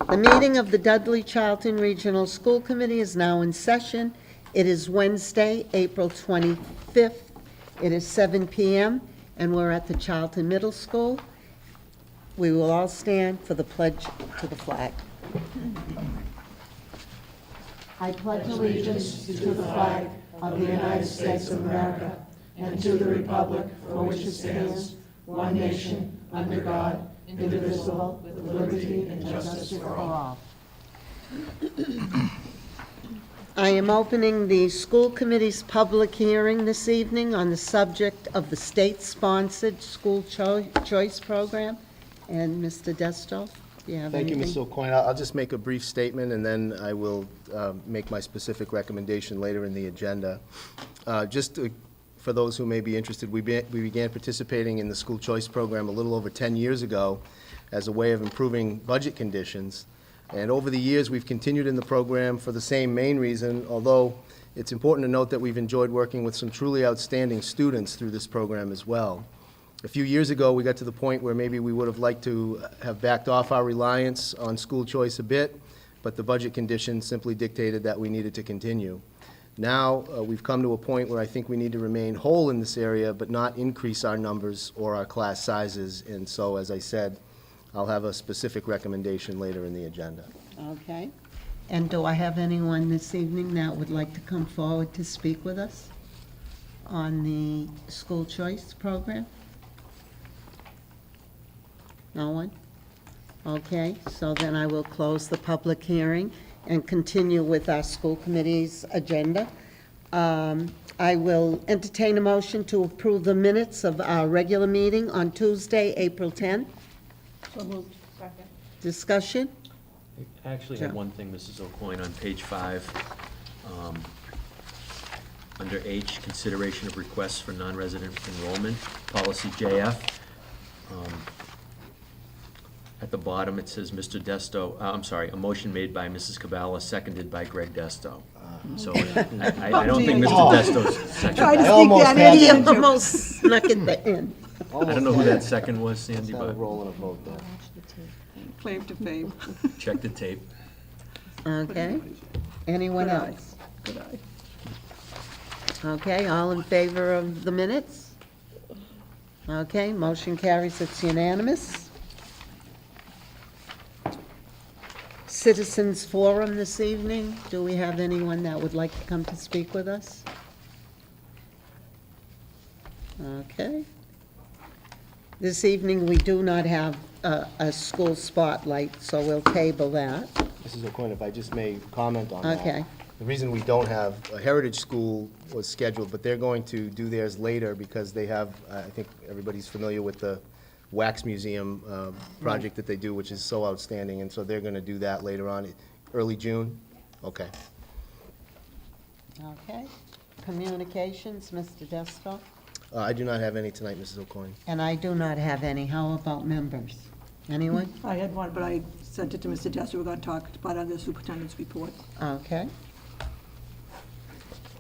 The meeting of the Dudley-Charlton Regional School Committee is now in session. It is Wednesday, April 25th. It is 7 p.m., and we're at the Charlton Middle School. We will all stand for the pledge to the flag. I pledge allegiance to the flag of the United States of America and to the republic for which it stands, one nation, under God, indivisible, with liberty and justice for all. I am opening the school committee's public hearing this evening on the subject of the state-sponsored school choice program. And Mr. Desto, do you have anything? Thank you, Ms. O'Coin. I'll just make a brief statement, and then I will make my specific recommendation later in the agenda. For those who may be interested, we began participating in the school choice program a little over 10 years ago as a way of improving budget conditions. And over the years, we've continued in the program for the same main reason, although it's important to note that we've enjoyed working with some truly outstanding students through this program as well. A few years ago, we got to the point where maybe we would have liked to have backed off our reliance on school choice a bit, but the budget conditions simply dictated that we needed to continue. Now, we've come to a point where I think we need to remain whole in this area, but not increase our numbers or our class sizes. And so, as I said, I'll have a specific recommendation later in the agenda. Okay. And do I have anyone this evening that would like to come forward to speak with us on the school choice program? No one? Okay, so then I will close the public hearing and continue with our school committee's agenda. I will entertain a motion to approve the minutes of our regular meeting on Tuesday, April 10th. So moved. Second. Discussion? I actually have one thing, Mrs. O'Coin, on page 5. Under H, consideration of requests for non-resident enrollment, policy JF. At the bottom, it says Mr. Desto, I'm sorry, a motion made by Mrs. Cabala, seconded by Greg Desto. So I don't think Mr. Desto's second. Try to I sneak almost that had in. to. Almost snuck in the end. I don't know who that second was, Sandy, Not a but roll and a vote there. Claim to fame. check the tape. Okay. Anyone Good eye. else? Good eye. Okay, all in favor of the minutes? Okay, motion carries, it's unanimous. Citizens Forum this evening. Do we have anyone that would like to come to speak with us? Okay. This evening, we do not have a school spotlight, so we'll table that. Mrs. O'Coin, if I just may comment on that. Okay. The reason we don't have, a Heritage School was scheduled, but they're going to do theirs later because they have, I think everybody's familiar with the Wax Museum project that they do, which is so outstanding, and so they're going to do that later on, early June? Okay. Okay. Communications, Mr. Desto? I do not have any tonight, Mrs. O'Coin. And I do not have any. How about members? Anyone? I had one, but I sent it to Mr. Dester. We're going to talk about it on the superintendent's report. Okay.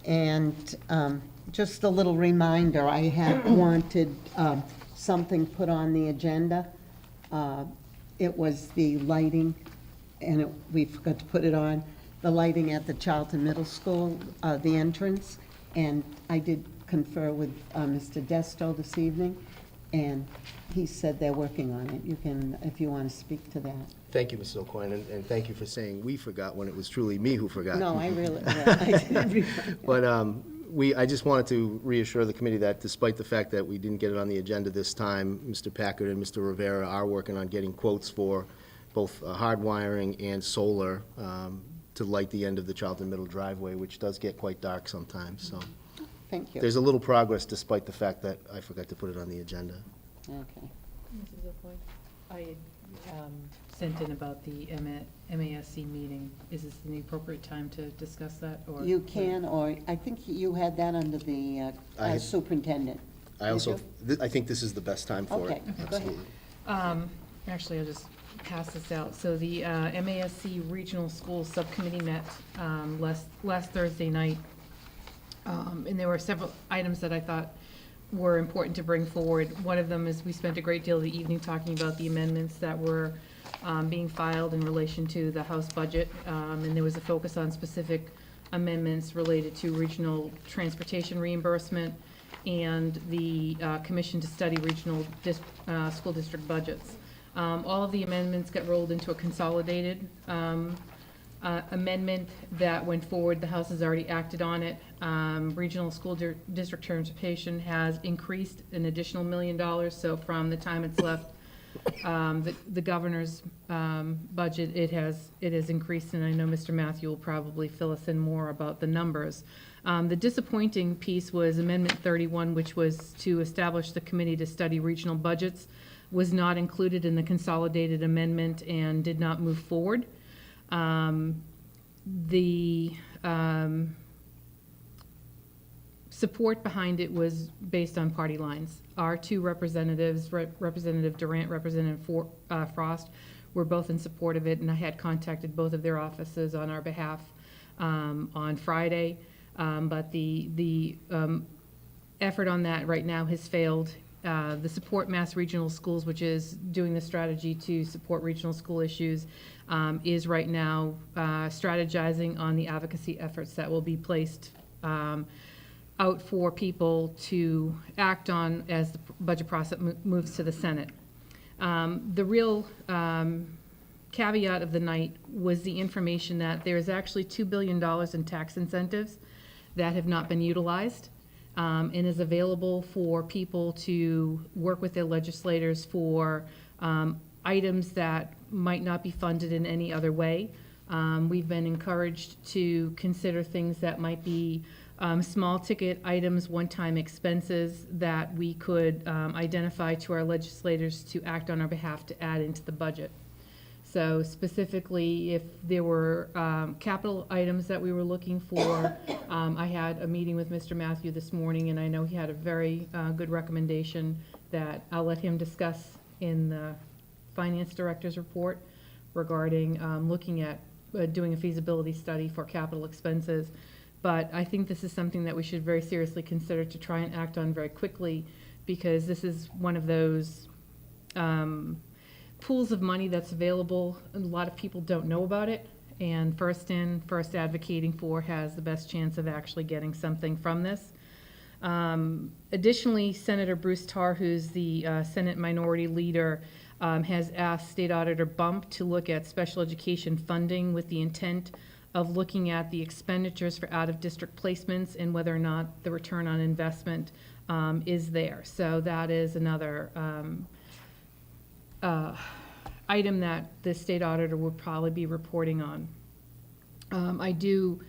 And just a little reminder, I had wanted something put on the agenda. It was the lighting, and we forgot to put it on, the lighting at the Charlton Middle School, the entrance. And I did confer with Mr. Desto this evening, and he said they're working on it. You can, if you want to speak to that. Thank you, Mrs. O'Coin, and thank you for saying we forgot when it was truly me who forgot. No, I really, I did. But I just wanted to reassure the committee that despite the fact that we didn't get it on the agenda this time, Mr. Packard and Mr. Rivera are working on getting quotes for both hard wiring and solar to light the end of the Charlton Middle driveway, which does get quite dark sometimes, so. Thank you. There's a little progress despite the fact that I forgot to put it on the agenda. Okay. Mrs. O'Coin, I sent in about the MASC meeting. Is this the appropriate time to discuss that, or? You can, or I think you had that under the superintendent. I also, I think this is the best time for it. Okay, go ahead. Absolutely. Actually, I'll just pass this out. So the MASC Regional School Subcommittee met last Thursday night, and there were several items that I thought were important to bring forward. One of them is we spent a great deal of the evening talking about the amendments that were being filed in relation to the House budget, and there was a focus on specific amendments related to regional transportation reimbursement and the commission to study regional school district budgets. All of the amendments got rolled into a consolidated amendment that went forward. The House has already acted on it. Regional school district transportation has increased an additional $1 million, so from the time it's left the governor's budget, it has increased, and I know Mr. Matthew will probably fill us in more about the numbers. The disappointing piece was Amendment 31, which was to establish the committee to study regional budgets, was not included in the consolidated amendment and did not move forward. The support behind it was based on party lines. Our two representatives, Representative Durant, Representative Frost, were both in support of it, and I had contacted both of their offices on our behalf on Friday. But the effort on that right now has failed. The Support Mass Regional Schools, which is doing the strategy to support regional school issues, is right now strategizing on the advocacy efforts that will be placed out for people to act on as the budget process moves to the Senate. The real caveat of the night was the information that there is actually $2 billion in tax incentives that have not been utilized, and is available for people to work with their legislators for items that might not be funded in any other way. We've been encouraged to consider things that might be small ticket items, one-time expenses that we could identify to our legislators to act on our behalf to add into the budget. So specifically, if there were capital items that we were looking for, I had a meeting with Mr. Matthew this morning, and I know he had a very good recommendation that I'll let him discuss in the Finance Director's report regarding looking at doing a feasibility study for capital expenses. But I think this is something that we should very seriously consider to try and act on very quickly, because this is one of those pools of money that's available. A lot of people don't know about it, and first in, first advocating for has the best chance of actually getting something from this. Additionally, Senator Bruce Tarr, who's the Senate Minority Leader, has asked State Auditor Bump to look at special education funding with the intent of looking at the expenditures for out-of-district placements and whether or not the return on investment is there. So that is another item that the state auditor would probably be reporting on. I do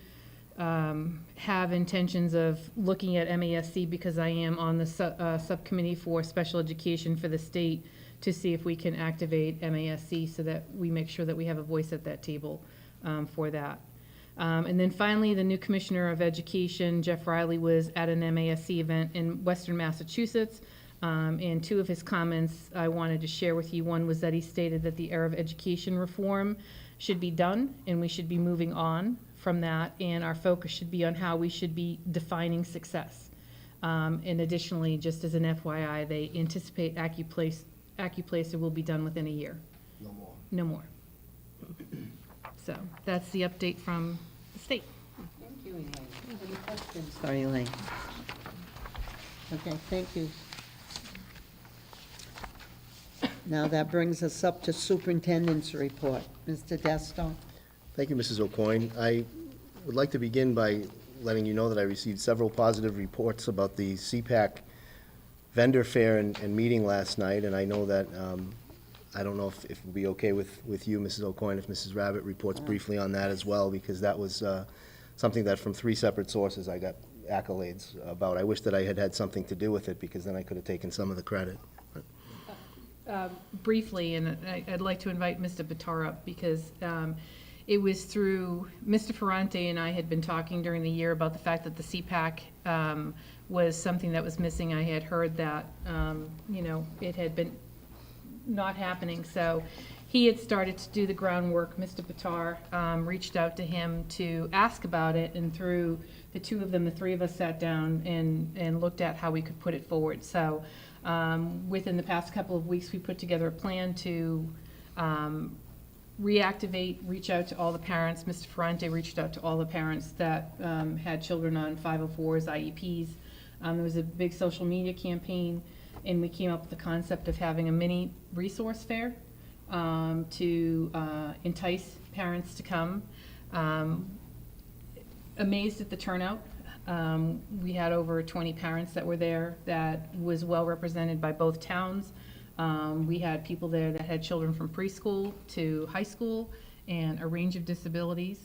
have intentions of looking at MASC, because I am on the subcommittee for special education for the state, to see if we can activate MASC so that we make sure that we have a voice at that table for that. And then finally, the new Commissioner of Education, Jeff Riley, was at an MASC event in Western Massachusetts. And two of his comments I wanted to share with you. One was that he stated that the era of education reform should be done, and we should be moving on from that, and our focus should be on how we should be defining success. And additionally, just as an FYI, they anticipate Accuplacer will be done within a year. No more. No more. So that's the update from the state. Thank you, Elaine. Any questions for Elaine? Okay, thank you. Now that brings us up to Superintendent's report. Mr. Desto? Thank you, Mrs. O'Coin. I would like to begin by letting you know that I received several positive reports about the CPAC vendor fair and meeting last night, and I know that, I don't know if it would be okay with you, Mrs. O'Coin, if Mrs. Rabbit reports briefly on that as well, because that was something that from 3 separate sources I got accolades about. I wish that I had had something to do with it, because then I could have taken some of the credit. Briefly, and I'd like to invite Mr. Bitar up, because it was through Mr. Ferrante and I had been talking during the year about the fact that the CPAC was something that was missing. I had heard that, it had been not happening. So he had started to do the groundwork. Mr. Bitar reached out to him to ask about it, and through the two of them, the three of us sat down and looked at how we could put it forward. So within the past couple of weeks, we put together a plan to reactivate, reach out to all the parents. Mr. Ferrante reached out to all the parents that had children on 504s, IEPs. There was a big social media campaign, and we came up with the concept of having a mini resource fair to entice parents to come. Amazed at the turnout. We had over 20 parents that were there. That was well represented by both towns. We had people there that had children from preschool to high school and a range of disabilities.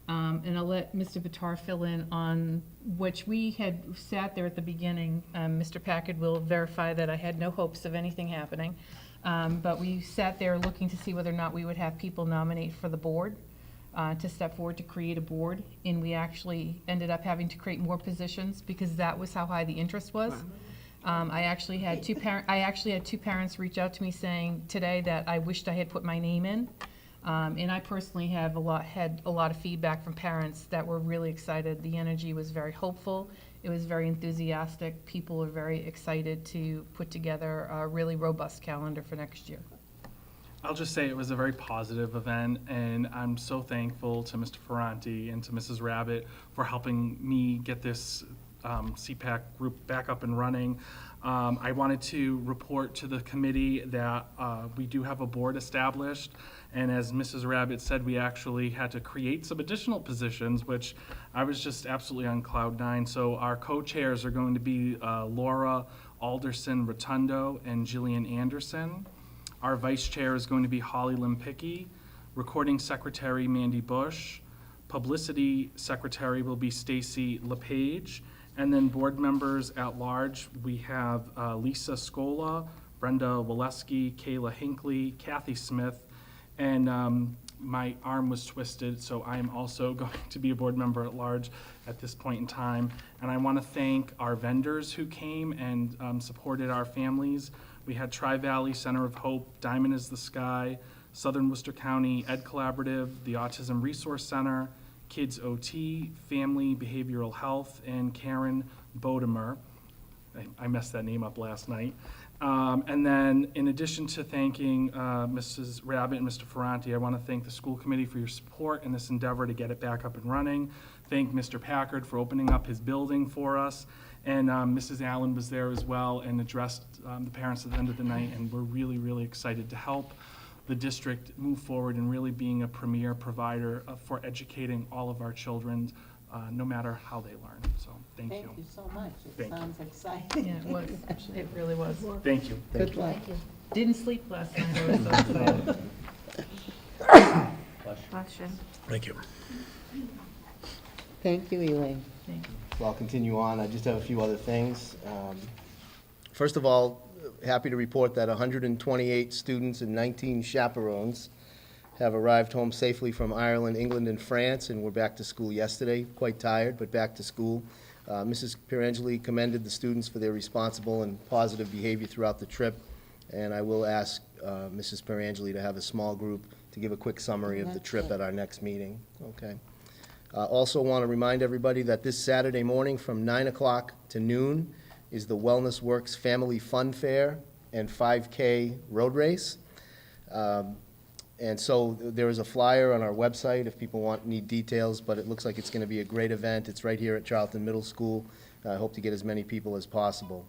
And I'll let Mr. Vitar fill in on which we had sat there at the beginning. Mr. Packard will verify that I had no hopes of anything happening. But we sat there looking to see whether or not we would have people nominate for the board, to step forward to create a board. And we actually ended up having to create more positions because that was how high the interest was. I actually had two parents reach out to me saying today that I wished I had put my name in. And I personally had a lot of feedback from parents that were really excited. The energy was very hopeful. It was very enthusiastic. People were very excited to put together a really robust calendar for next year. I'll just say it was a very positive event, and I'm so thankful to Mr. Ferrante and to Mrs. Rabbit for helping me get this CPAC group back up and running. I wanted to report to the committee that we do have a board established, and as Mrs. Rabbit said, we actually had to create some additional positions, which I was just absolutely on cloud nine. So our co-chairs are going to be Laura Alderson Rotundo and Jillian Anderson. Our vice chair is going to be Holly Limpicki, recording secretary Mandy Bush, publicity secretary will be Stacy LePage, and then board members at large, we have Lisa Scola, Brenda Waleski, Kayla Hinckley, Kathy Smith, and my arm was twisted, so I am also going to be a board member at large at this point in time. And I want to thank our vendors who came and supported our families. We had Tri-Valley Center of Hope, Diamond is the Sky, Southern Worcester County Ed Collaborative, the Autism Resource Center, Kids OT, Family Behavioral Health, and Karen Bodemer. I messed that name up last night. And then in addition to thanking Mrs. Rabbit and Mr. Ferrante, I want to thank the school committee for your support in this endeavor to get it back up and running. Thank Mr. Packard for opening up his building for us. And Mrs. Allen was there as well and addressed the parents at the end of the night, and we're really, really excited to help the district move forward in really being a premier provider for educating all of our children, no matter how they learn. So thank you. Thank you so much. It Thank you. sounds exciting. Yeah, it was. It really was. Thank you. Good luck. Didn't sleep last night. I was so excited. Thank you. Thank you, Elaine. Thank you. So I'll continue on. I just have a few other things. First of all, happy to report that 128 students and 19 chaperones have arrived home safely from Ireland, England, and France, and we're back to school yesterday. Quite tired, but back to school. Mrs. Pirangeli commended the students for their responsible and positive behavior throughout the trip, and I will ask Mrs. Pirangeli to have a small group to give a quick summary of the trip at our next meeting. Okay. Also want to remind everybody that this Saturday morning from 9 o'clock to noon is the Wellness Works Family Fun Fair and 5K road race. And so there is a flyer on our website if people need details, but it looks like it's going to be a great event. It's right here at Charlton Middle School. I hope to get as many people as possible.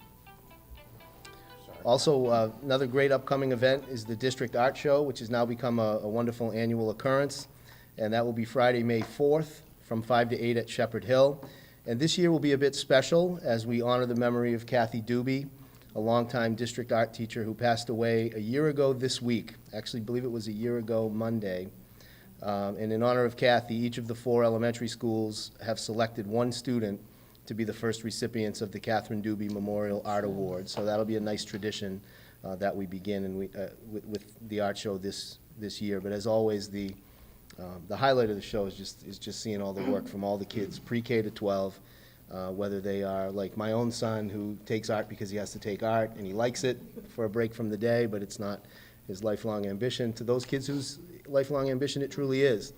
Also, another great upcoming event is the District Art Show, which has now become a wonderful annual occurrence. And that will be Friday, May 4th from 5 to 8 at Shepherd Hill. And this year will be a bit special as we honor the memory of Kathy Doobie, a longtime district art teacher who passed away a year ago this week. Actually, I believe it was a year ago Monday. And in honor of Kathy, each of the 4 elementary schools have selected one student to be the first recipients of the Catherine Doobie Memorial Art Award. So that'll be a nice tradition that we begin and with the art show this year. But as always, the highlight of the show is just seeing all the work from all the kids, pre-K to 12, whether they are like my own son who takes art because he has to take art and he likes it for a break from the day, but it's not his lifelong ambition, to those kids whose lifelong ambition it truly is.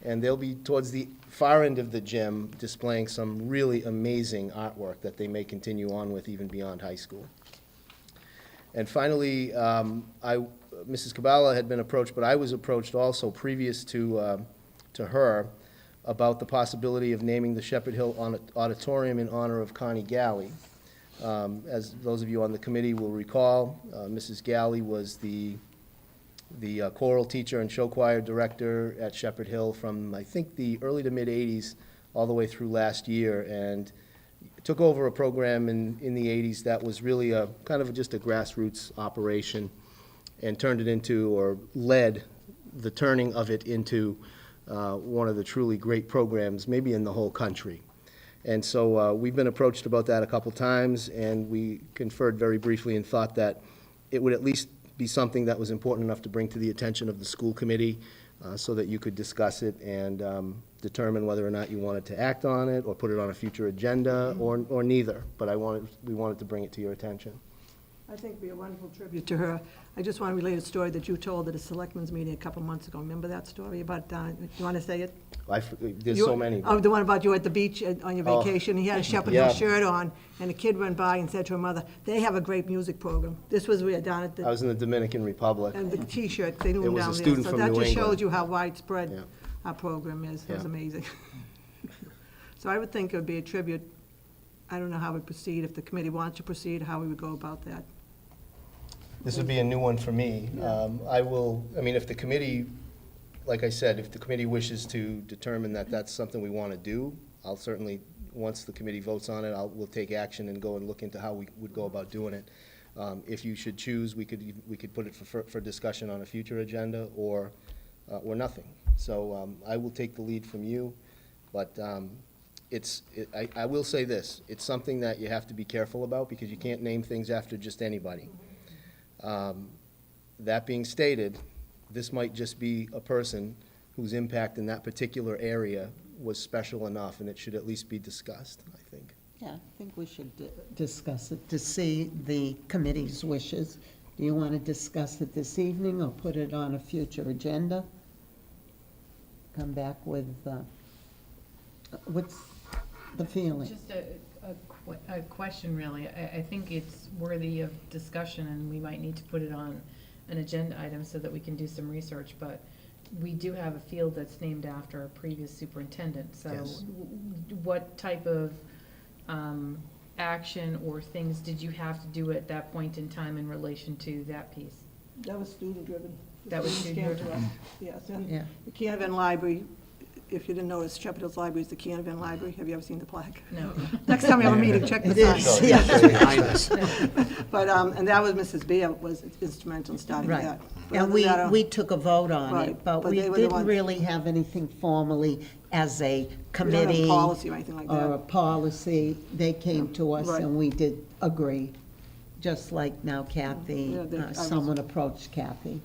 And they'll be towards the far end of the gym displaying some really amazing artwork that they may continue on with even beyond high school. And finally, I Mrs. Kabala had been approached, but I was approached also previous to her about the possibility of naming the Shepherd Hill Auditorium in honor of Connie Galley. As those of you on the committee will recall, Mrs. Galley was the choral teacher and show choir director at Shepherd Hill from, I think, the early to mid-'80s all the way through last year, and took over a program in the '80s that was really a kind of just a grassroots operation, and turned it into, or led the turning of it into one of the truly great programs, maybe in the whole country. And so we've been approached about that a couple times, and we conferred very briefly and thought that it would at least be something that was important enough to bring to the attention of the school committee so that you could discuss it and determine whether or not you wanted to act on it or put it on a future agenda or neither. But we wanted to bring it to your attention. I think it'd be a wonderful tribute to her. I just want to relate a story that you told at a selectmen's meeting a couple months ago. Remember that story about, you want to say it? There's so many. Oh, the one about you at the beach on your Oh. vacation. He had a Shepherd Hill Yeah. shirt on, and a kid went by and said to her mother, "They have a great music program." This was down at I the, was in the Dominican Republic. and the T-shirt, they knew It him was a down there. student from New So that just England. shows you how Yeah. widespread our program is. It was Yeah. amazing. So I would think it would be a tribute. I don't know how we proceed, if the committee wants to proceed, how we would go about that. This would be a new one for me. If the committee, like I said, if the committee wishes to determine that that's something we want to do, I'll certainly, once the committee votes on it, we'll take action and go and look into how we would go about doing it. If you should choose, we could put it for discussion on a future agenda or nothing. So I will take the lead from you, but I will say this, it's something that you have to be careful about because you can't name things after just anybody. That being stated, this might just be a person whose impact in that particular area was special enough, and it should at least be discussed, I think. Yeah, I think we should discuss it to see the committee's wishes. Do you want to discuss it this evening or put it on a future agenda? Come back with, what's the feeling? Just a question, really. I think it's worthy of discussion, and we might need to put it on an agenda item so that we can do some research, but we do have a field that's named after a previous superintendent, so Yes. what type of action or things did you have to do at that point in time in relation to that piece? That was student-driven. That was Students came to student-driven? us. Yes, and Yeah. the Canavan Library, if you didn't notice, Shepherd Hills Library is the Canavan Library. Have you ever seen the plaque? No. Next time we have a meeting, check the It sign. is, yeah. But, and that was Mrs. Beer was instrumental in starting Right. that. But And other than that, we took a vote on Right, it, but but we they were the didn't ones- really have anything formally as a we don't have committee. a policy or anything like Or a that. policy. They came to us Right. and we did agree, just like now Kathy, Yeah, I was- someone approached Kathy.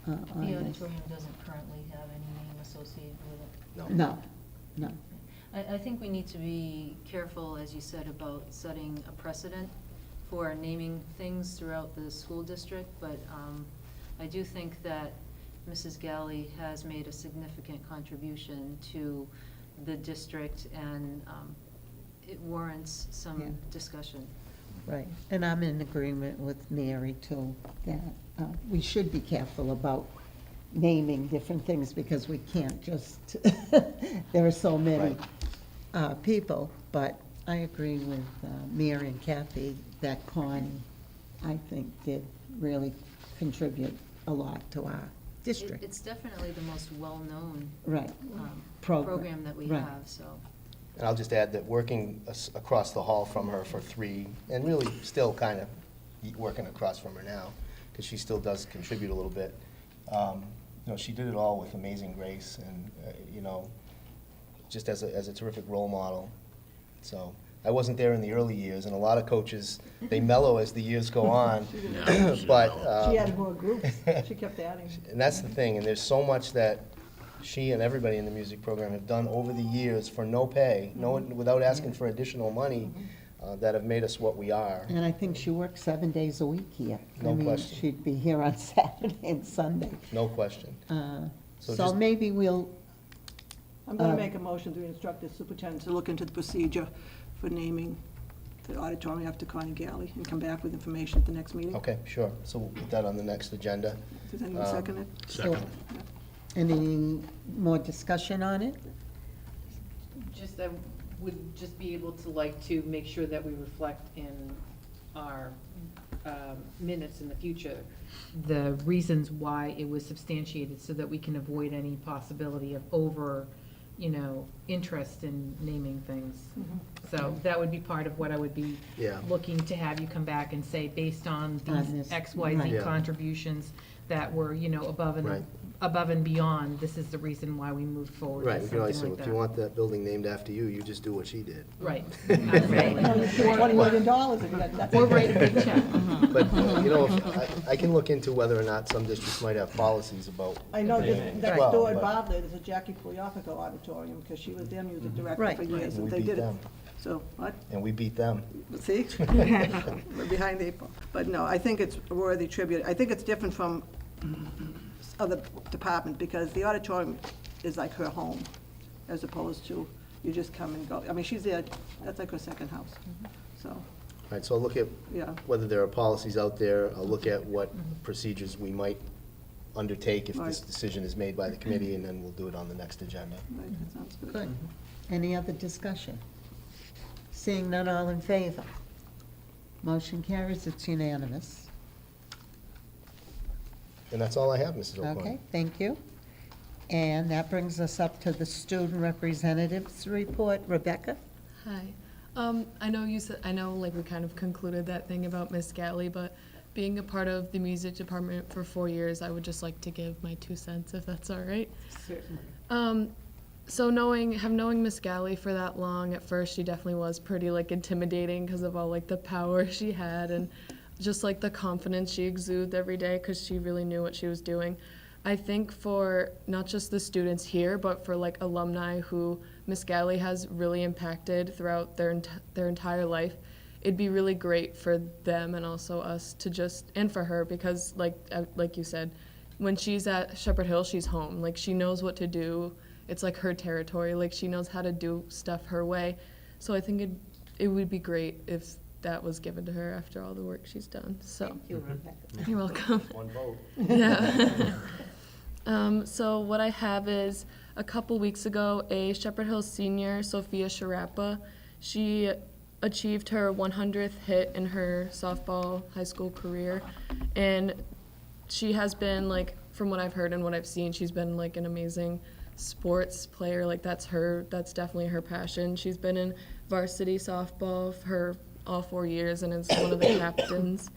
on The this. auditorium doesn't currently have any name associated with it. No, no. I think we need to be careful, as you said, about setting a precedent for naming things throughout the school district, but I do think that Mrs. Galley has made a significant contribution to the district, and it warrants Yeah. some discussion. Right, and I'm in agreement with Mary too, that we should be careful about naming different things because we can't just, there are so many people, but I agree with Mary and Kathy that Connie, I think, did really contribute a lot to our district. It's definitely the most well-known Right, program that we right. have, so. And I'll just add that working across the hall from her for 3, and really still kind of working across from her now, because she still does contribute a little bit, she did it all with amazing grace and, just as a terrific role model. So I wasn't there in the early years, and a lot of coaches, they mellow as the years go on, but. She added more groups. She kept adding. And that's the thing, and there's so much that she and everybody in the music program have done over the years for no pay, without asking for additional money, that have made us what we are. And I think she works 7 days a week here. No question. I mean, she'd be here on Saturday and Sunday. No question. So So just- maybe we'll, I'm going to make a motion to instruct the superintendent to look into the procedure for naming the auditorium after Connie Galley and come back with information at the next meeting. Okay, sure. So we'll put that on the next agenda. Does anyone second it? So, any more discussion on it? Just, I would just be able to like to make sure that we reflect in our minutes in the future, the reasons why it was substantiated, so that we can avoid any possibility of over, interest in naming things. So that would be part of what I would be Yeah. looking to have you come back and say, based on On these this, X, right. Y, Z Yeah. contributions that were, Right. above and beyond, this is the reason why we moved forward Right, with we can always say, something like if you that. want that building named after you, you just do what she did. Right. $20 million, that's Or write a big check. But, I can look into whether or not some districts might have policies about, I know that next Well, door at but- Bob, there's a Jackie Pugliafico auditorium, because she was their music director Right. for years, and and we they beat did it. them, So, what? and we beat them. See? We're behind the eight ball. But no, I think it's a worthy tribute. I think it's different from other departments, because the auditorium is like her home, as opposed to you just come and go. I mean, she's there, that's like her second house. So, All right, so I'll look at yeah, whether there are policies out there. I'll look at what procedures we might undertake if this Right. decision is made by the committee, and then we'll do it on the next agenda. right, that sounds good. Good. Any other discussion? Seeing none, all in favor? Motion carries, it's unanimous. And that's all I have, Mrs. O'Connor. Okay, thank you. And that brings us up to the student representatives report. Rebecca? Hi. I know you said, I know like we kind of concluded that thing about Miss Galley, but being a part of the music department for 4 years, I would just like to give my 2 cents, if that's all right. Certainly. So knowing Miss Galley for that long, at first she definitely was pretty like intimidating because of all like the power she had and just like the confidence she exuded every day because she really knew what she was doing. I think for not just the students here, but for like alumni who Miss Galley has really impacted throughout their entire life, it'd be really great for them and also us to just, and for her, because like you said, when she's at Shepherd Hill, she's home. Like she knows what to do. It's like her territory. Like she knows how to do stuff her way. So I think it would be great if that was given to her after all the work she's done. So Thank you, Rebecca. you're welcome. One vote. Yeah. So what I have is a couple weeks ago, a Shepherd Hill senior, Sophia Sharappa, she achieved her 100th hit in her softball high school career. And she has been, like, from what I've heard and what I've seen, she's been, like, an amazing sports player. Like, that's definitely her passion. She's been in varsity softball for all 4 years and is one of the captains.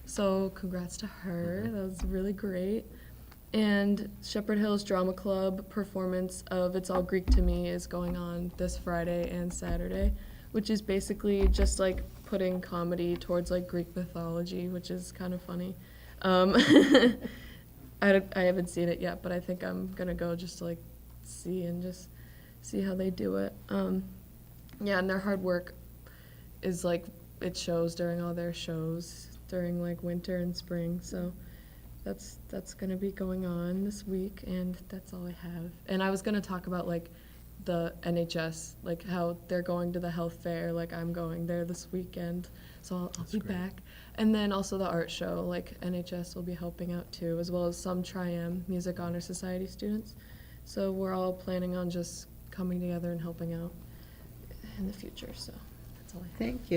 So congrats to her. That was really great. And Shepherd Hills Drama Club performance of It's All Greek to Me is going on this Friday and Saturday, which is basically just like putting comedy towards like Greek mythology, which is kind of funny. I haven't seen it yet, but I think I'm gonna go just to like see how they do it. Yeah, and their hard work is like it shows during all their shows during like winter and spring. So that's gonna be going on this week, and that's all I have. And I was gonna talk about like the NHS, like how they're going to the health fair, like I'm going there this weekend, so I'll be back. And then also the art show, like NHS will be helping out too, as well as some Tri-M Music Honor Society students. So we're all planning on just coming together and helping out in the future, so that's all I have. Thank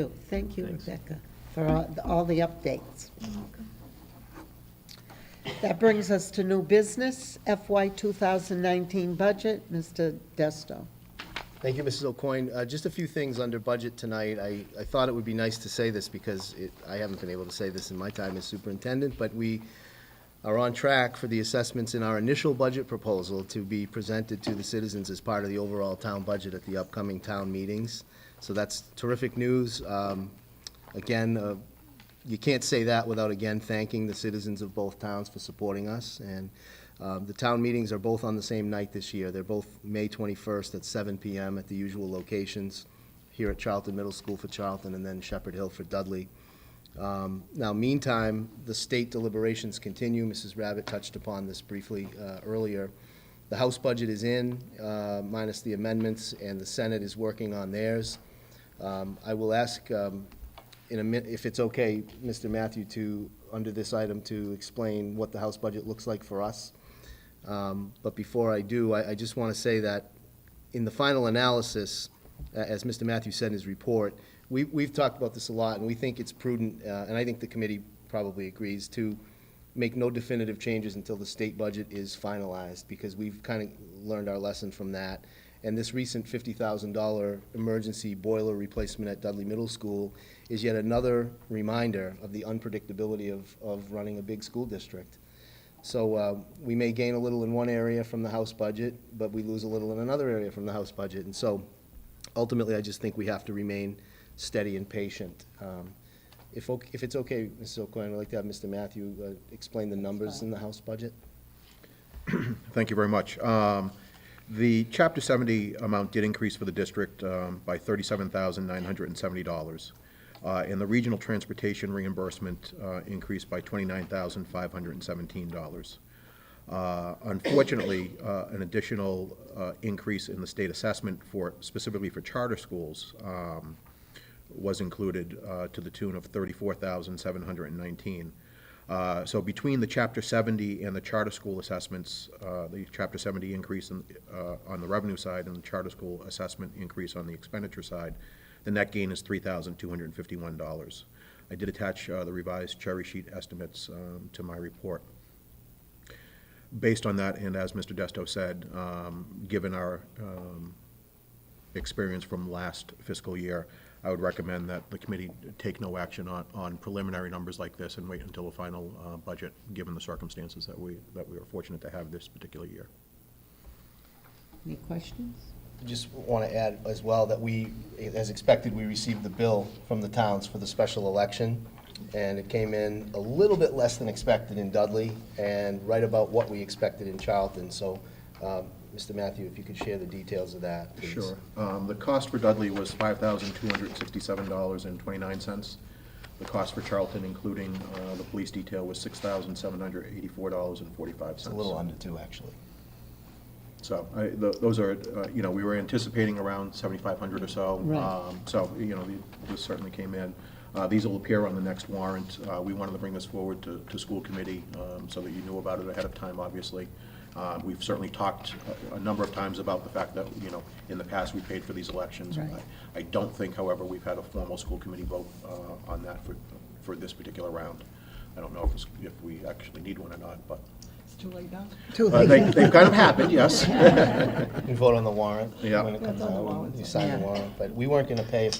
you, Rebecca, for all the updates. You're welcome. That brings us to new business, FY 2019 budget. Mr. Desto. Thank you, Mrs. O'Coin. Just a few things under budget tonight. I thought it would be nice to say this because I haven't been able to say this in my time as superintendent, but we are on track for the assessments in our initial budget proposal to be presented to the citizens as part of the overall town budget at the upcoming town meetings. So that's terrific news. Again, you can't say that without again thanking the citizens of both towns for supporting us. And the town meetings are both on the same night this year. They're both May 21st at 7 p.m. at the usual locations, here at Charlton Middle School for Charlton and then Shepherd Hill for Dudley. Now, meantime, the state deliberations continue. Mrs. Rabbit touched upon this briefly earlier. The House budget is in, minus the amendments, and the Senate is working on theirs. I will ask in a minute, if it's okay, Mr. Matthew, to, under this item, to explain what the House budget looks like for us. But before I do, I just want to say that in the final analysis, as Mr. Matthew said in his report, we've talked about this a lot, and we think it's prudent, and I think the committee probably agrees, to make no definitive changes until the state budget is finalized, because we've kind of learned our lesson from that. And this recent $50,000 emergency boiler replacement at Dudley Middle School is yet another reminder of the unpredictability of running a big school district. So we may gain a little in one area from the House budget, but we lose a little in another area from the House budget. And so ultimately, I just think we have to remain steady and patient. If it's okay, Mrs. O'Coin, I'd like to have Mr. Matthew explain the numbers in the House budget. Thank you very much. The Chapter 70 amount did increase for the district by $37,970. And the regional transportation reimbursement increased by $29,517. Unfortunately, an additional increase in the state assessment specifically for charter schools was included to the tune of $34,719. So between the Chapter 70 and the charter school assessments, the Chapter 70 increase on the revenue side and the charter school assessment increase on the expenditure side, the net gain is $3,251. I did attach the revised cherry sheet estimates to my report. Based on that, and as Mr. Desto said, given our experience from last fiscal year, I would recommend that the committee take no action on preliminary numbers like this and wait until the final budget, given the circumstances that we are fortunate to have this particular year. Any questions? Just want to add as well that we, as expected, we received the bill from the towns for the special election, and it came in a little bit less than expected in Dudley and right about what we expected in Charlton. So, Mr. Matthew, if you could share the details of that, please. Sure. The cost for Dudley was $5,267.29. The cost for Charlton, including the police detail, was $6,784.45. It's a little under two, actually. So those are, we were anticipating around 7,500 or so. Right. So, this certainly came in. These will appear on the next warrant. We wanted to bring this forward to school committee so that you knew about it ahead of time, obviously. We've certainly talked a number of times about the fact that, in the past we paid for these elections. Right. I don't think, however, we've had a formal school committee vote on that for this particular round. I don't know if we actually need one or not, but It's too late now. they've kind of happened, yes. We vote on the warrant Yeah. when it comes That's on the out. warrant. You sign the Yeah. warrant, but we weren't going to pay if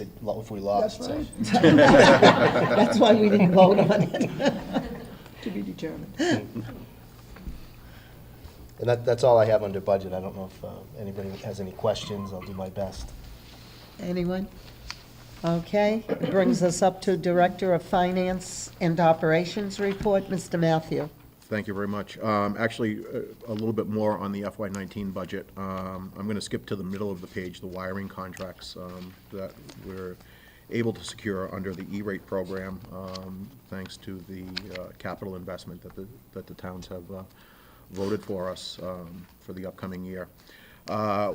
we lost. That's right. So. That's why we didn't vote on it. To be determined. And that's all I have under budget. I don't know if anybody has any questions. I'll do my best. Anyone? Okay, it brings us up to Director of Finance and Operations Report, Mr. Matthew. Thank you very much. Actually, a little bit more on the FY19 budget. I'm going to skip to the middle of the page, the wiring contracts that we're able to secure under the E-rate program, thanks to the capital investment that the towns have voted for us for the upcoming year.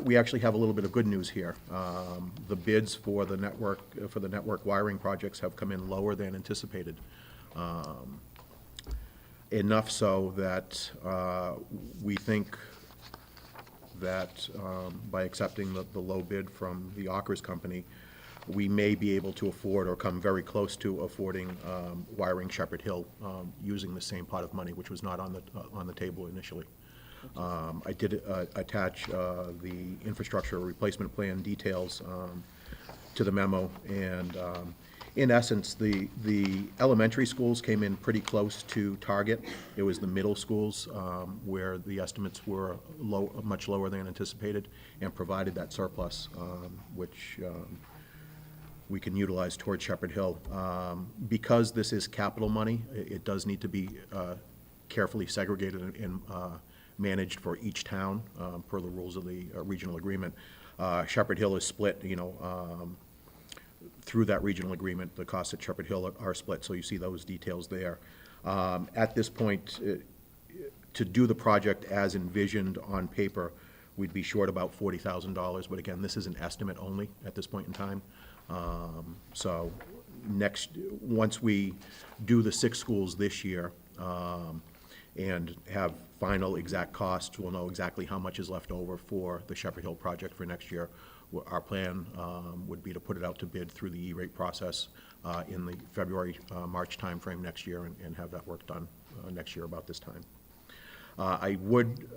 We actually have a little bit of good news here. The bids for the network wiring projects have come in lower than anticipated. Enough so that we think that by accepting the low bid from the Ockers Company, we may be able to afford or come very close to affording wiring Shepherd Hill using the same pot of money, which was not on the table initially. I did attach the infrastructure replacement plan details to the memo, and in essence, the elementary schools came in pretty close to target. It was the middle schools where the estimates were much lower than anticipated, and provided that surplus, which we can utilize towards Shepherd Hill. Because this is capital money, it does need to be carefully segregated and managed for each town per the rules of the regional agreement. Shepherd Hill is split, through that regional agreement. The costs at Shepherd Hill are split, so you see those details there. At this point, to do the project as envisioned on paper, we'd be short about $40,000, but again, this is an estimate only at this point in time. So once we do the 6 schools this year, and have final exact costs, we'll know exactly how much is left over for the Shepherd Hill project for next year. Our plan would be to put it out to bid through the E-rate process in the February, March timeframe next year, and have that work done next year about this time. I would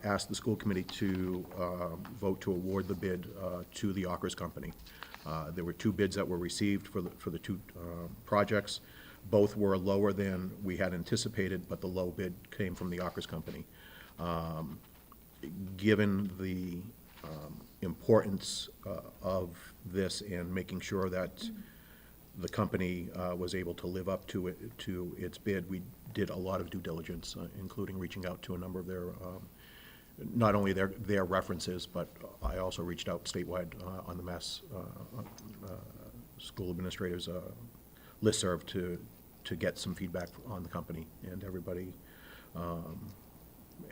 ask the school committee to vote to award the bid to the Ockers Company. There were 2 bids that were received for the 2 projects. Both were lower than we had anticipated, but the low bid came from the Ockers Company. Given the importance of this and making sure that the company was able to live up to its bid, we did a lot of due diligence, including reaching out to a number of their, not only their references, but I also reached out statewide on the Mass School Administrators listserv to get some feedback on the company, and everybody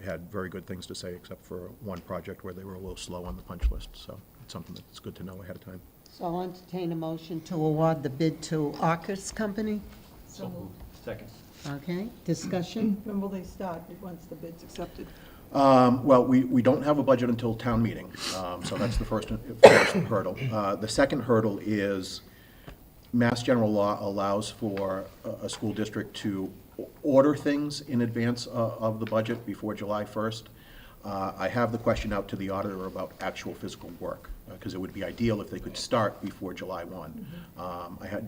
had very good things to say, except for one project where they were a little slow on the punch list, so it's something that's good to know ahead of time. So I'll entertain a motion to award the bid to Ockers Company. So moved. Second. Okay, discussion? When will they start, once the bid's accepted? Well, we don't have a budget until town meeting, so that's the first hurdle. The second hurdle is Mass General Law allows for a school district to order things in advance of the budget before July 1st. I have the question out to the auditor about actual physical work, because it would be ideal if they could start before July 1.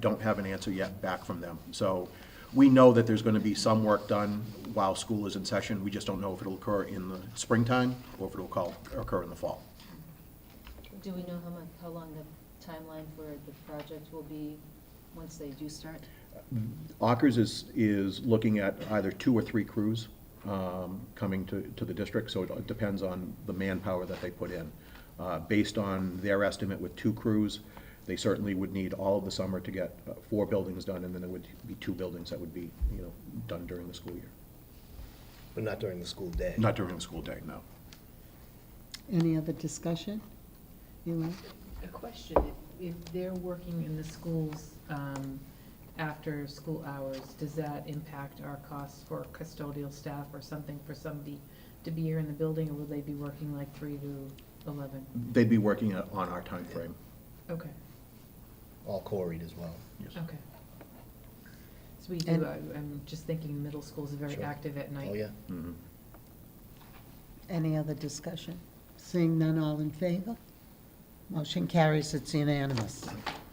Don't have an answer yet back from them. So we know that there's going to be some work done while school is in session. We just don't know if it'll occur in the springtime or if it'll occur in the fall. Do we know how long the timeline for the project will be once they do start? Ockers is looking at either 2 or 3 crews coming to the district, so it depends on the manpower that they put in. Based on their estimate with 2 crews, they certainly would need all of the summer to get 4 buildings done, and then there would be 2 buildings that would be, done during the school year. But not during the school day. Not during the school day, no. Any other discussion? Eli? A question, if they're working in the schools after school hours, does that impact our costs for custodial staff or something for somebody to be here in the building, or will they be working like 3 to 11? They'd be working on our time frame. Okay, All quarried as well. Yes. okay. So we do, I'm just thinking middle schools are very Sure. active at night. Oh, yeah. Mhm. Any other discussion? Seeing none, all in favor? Motion carries, it's unanimous.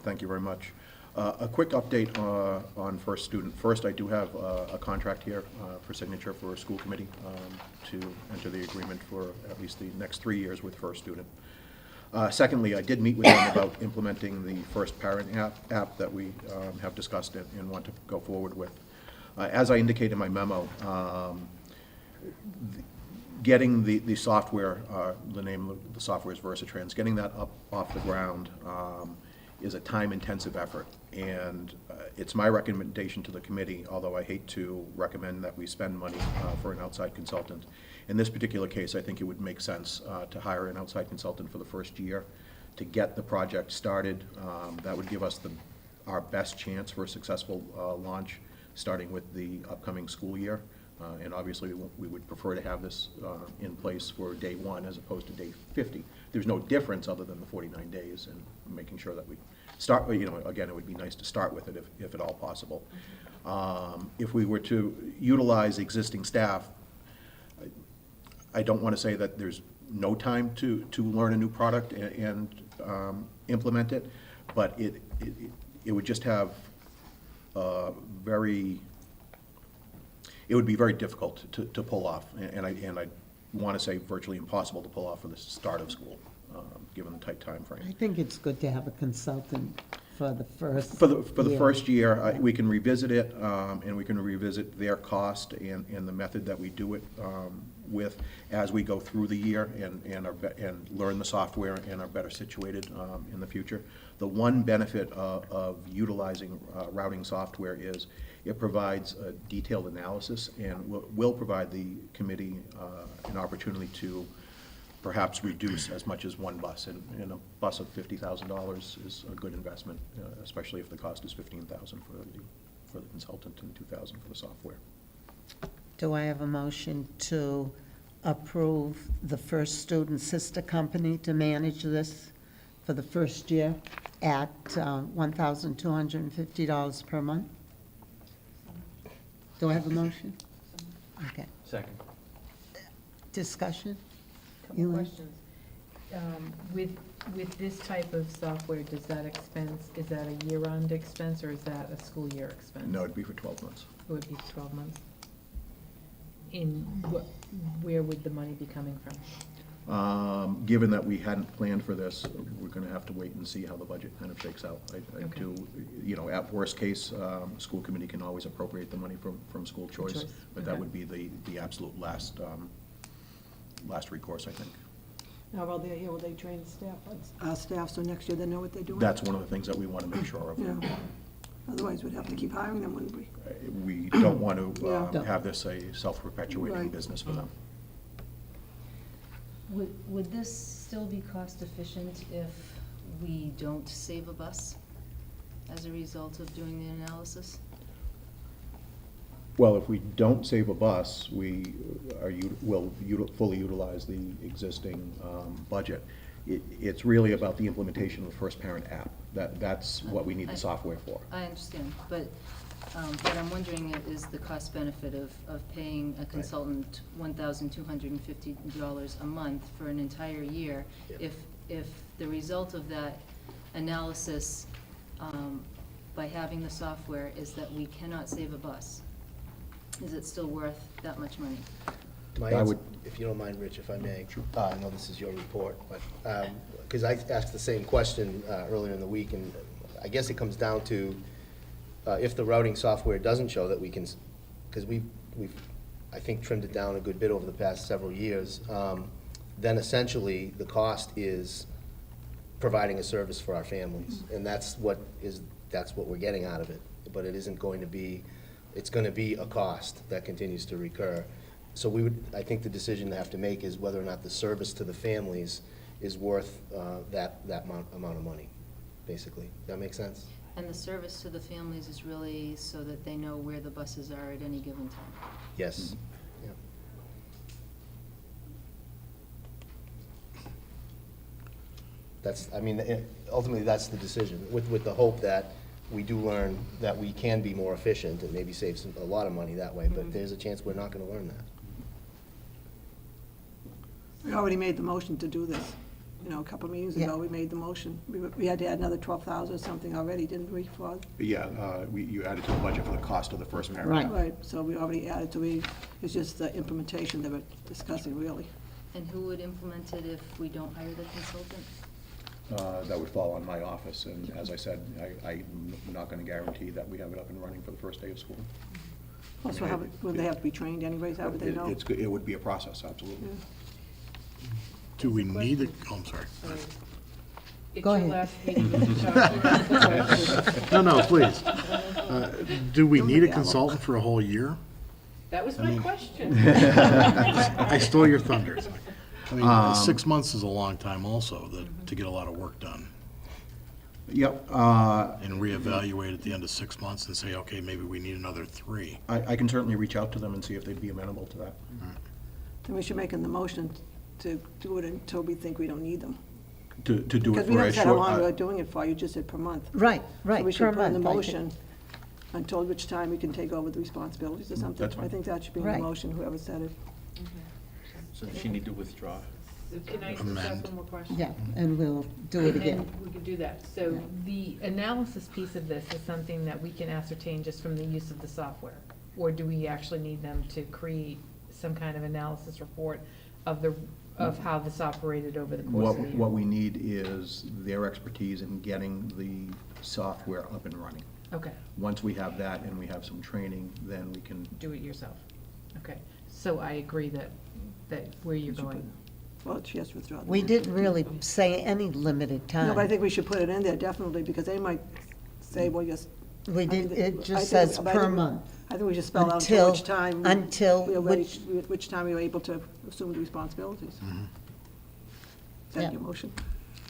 Thank you very much. A quick update on First Student. First, I do have a contract here for signature for a school committee to enter the agreement for at least the next 3 years with First Student. Secondly, I did meet with them about implementing the First Parent app that we have discussed and want to go forward with. As I indicated in my memo, getting the software, the name of the software is Versatrans, getting that up off the ground is a time-intensive effort. And it's my recommendation to the committee, although I hate to recommend that we spend money for an outside consultant. In this particular case, I think it would make sense to hire an outside consultant for the first year to get the project started. That would give us our best chance for a successful launch, starting with the upcoming school year. And obviously, we would prefer to have this in place for day 1 as opposed to day 50. There's no difference other than the 49 days, and making sure that we start, again, it would be nice to start with it if at all possible. If we were to utilize existing staff, I don't want to say that there's no time to learn a new product and implement it, but it would just have it would be very difficult to pull off, and I want to say virtually impossible to pull off for the start of school, given the tight time frame. I think it's good to have a consultant for the first For the year. first year, we can revisit it, and we can revisit their cost and the method that we do it with as we go through the year and learn the software and are better situated in the future. The one benefit of utilizing routing software is it provides a detailed analysis and will provide the committee an opportunity to perhaps reduce as much as one bus. And a bus of $50,000 is a good investment, especially if the cost is $15,000 for the consultant and $2,000 for the software. Do I have a motion to approve the First Student Sister Company to manage this for the first year at $1,250 per month? Do I have a motion? Okay. Second. Discussion? Couple Elaine? questions. With this type of software, does that expense, is that a year-round expense, or is that a school year expense? No, it'd be for 12 months. It would be 12 months? Where would the money be coming from? Given that we hadn't planned for this, we're going to have to wait and see how the budget kind of shakes out. I Okay. do, at worst case, school committee can always appropriate the money from school choice, but that okay. would be the absolute last recourse, I think. Now, will they train staff? Our staff, so next year they know what they're doing. That's one of the things that we want to make sure of. Yeah. Otherwise, we'd have to keep hiring them, wouldn't we? We don't want to Yeah. have this a self-perpetuating Right. business for them. Would this still be cost efficient if we don't save a bus as a result of doing the analysis? Well, if we don't save a bus, we will fully utilize the existing budget. It's really about the implementation of the First Parent app. That's what we need the software for. I understand, but what I'm wondering is the cost benefit of paying a consultant $1,250 a month for an entire year. Yeah. If the result of that analysis, by having the software, is that we cannot save a bus, is it still worth that much money? My I answer, would- if you don't mind, Rich, if I may. I know this is your report, but, because I asked the same question earlier in the week, and I guess it comes down to, if the routing software doesn't show that we can, because we've, I think, trimmed it down a good bit over the past several years, then essentially the cost is providing a service for our families. And that's what we're getting out of it. But it isn't going to be, it's going to be a cost that continues to recur. So I think the decision to have to make is whether or not the service to the families is worth that amount of money, basically. Does that make sense? And the service to the families is really so that they know where the buses are at any given time? Yes. Yeah. Ultimately, that's the decision, with the hope that we do learn that we can be more efficient and maybe save a lot of money that way, but there's a chance we're not going to learn that. We already made the motion to do this. A couple of meetings ago, Yeah. we made the motion. We had to add another 12,000 or something already, didn't we, for? Yeah, you added to the budget for the cost of the First Parent Right. app. Right, so we already added, it's just the implementation that we're discussing, really. And who would implement it if we don't hire the consultant? That would fall on my office, and as I said, I'm not going to guarantee that we have it up and running for the first day of school. Plus, would they have to be trained anyways, how would they know? It would be a process, absolutely. Yeah. Do we need it? Oh, I'm sorry. It's Go your ahead. last meeting, Mr. Chalker. No, please. Do we Don't need a gavel. consultant for a whole year? That was my question. I stole your thunder. I mean, 6 months is a long time also to get a lot of work done. Yep. And reevaluate at the end of 6 months and say, okay, maybe we need another 3. I can certainly reach out to them and see if they'd be amenable to that. Then we should make in the motion to do it until we think we don't need them. To do it Because we for never a said how long we were short, doing it for, you just said per month. Right, So right. we should per put in the month, I think. motion until which time we can take over the responsibilities or something. That's fine. I think that should be in the Right. motion, whoever said it. So does she need to withdraw? Can I just Amend. ask one more question? Yeah, and we'll do it again. And we could do that. So the analysis piece of this is something that we can ascertain just from the use of the software? Or do we actually need them to create some kind of analysis report of how this operated over the course of the year? what we need is their expertise in getting the software up and running. Okay, Once we have that and we have some training, then we can, do it yourself. Okay, so I agree that where you're going. Well, she has to withdraw. the We motion. didn't really say any limited time. No, but I think we should put it in there definitely, because they might say, well, yes. We did, it I just think- says but I per think- month. I think we should spell out Until- which time. until we are ready- which- which time we were able to assume the responsibilities. Is that Yeah. your motion?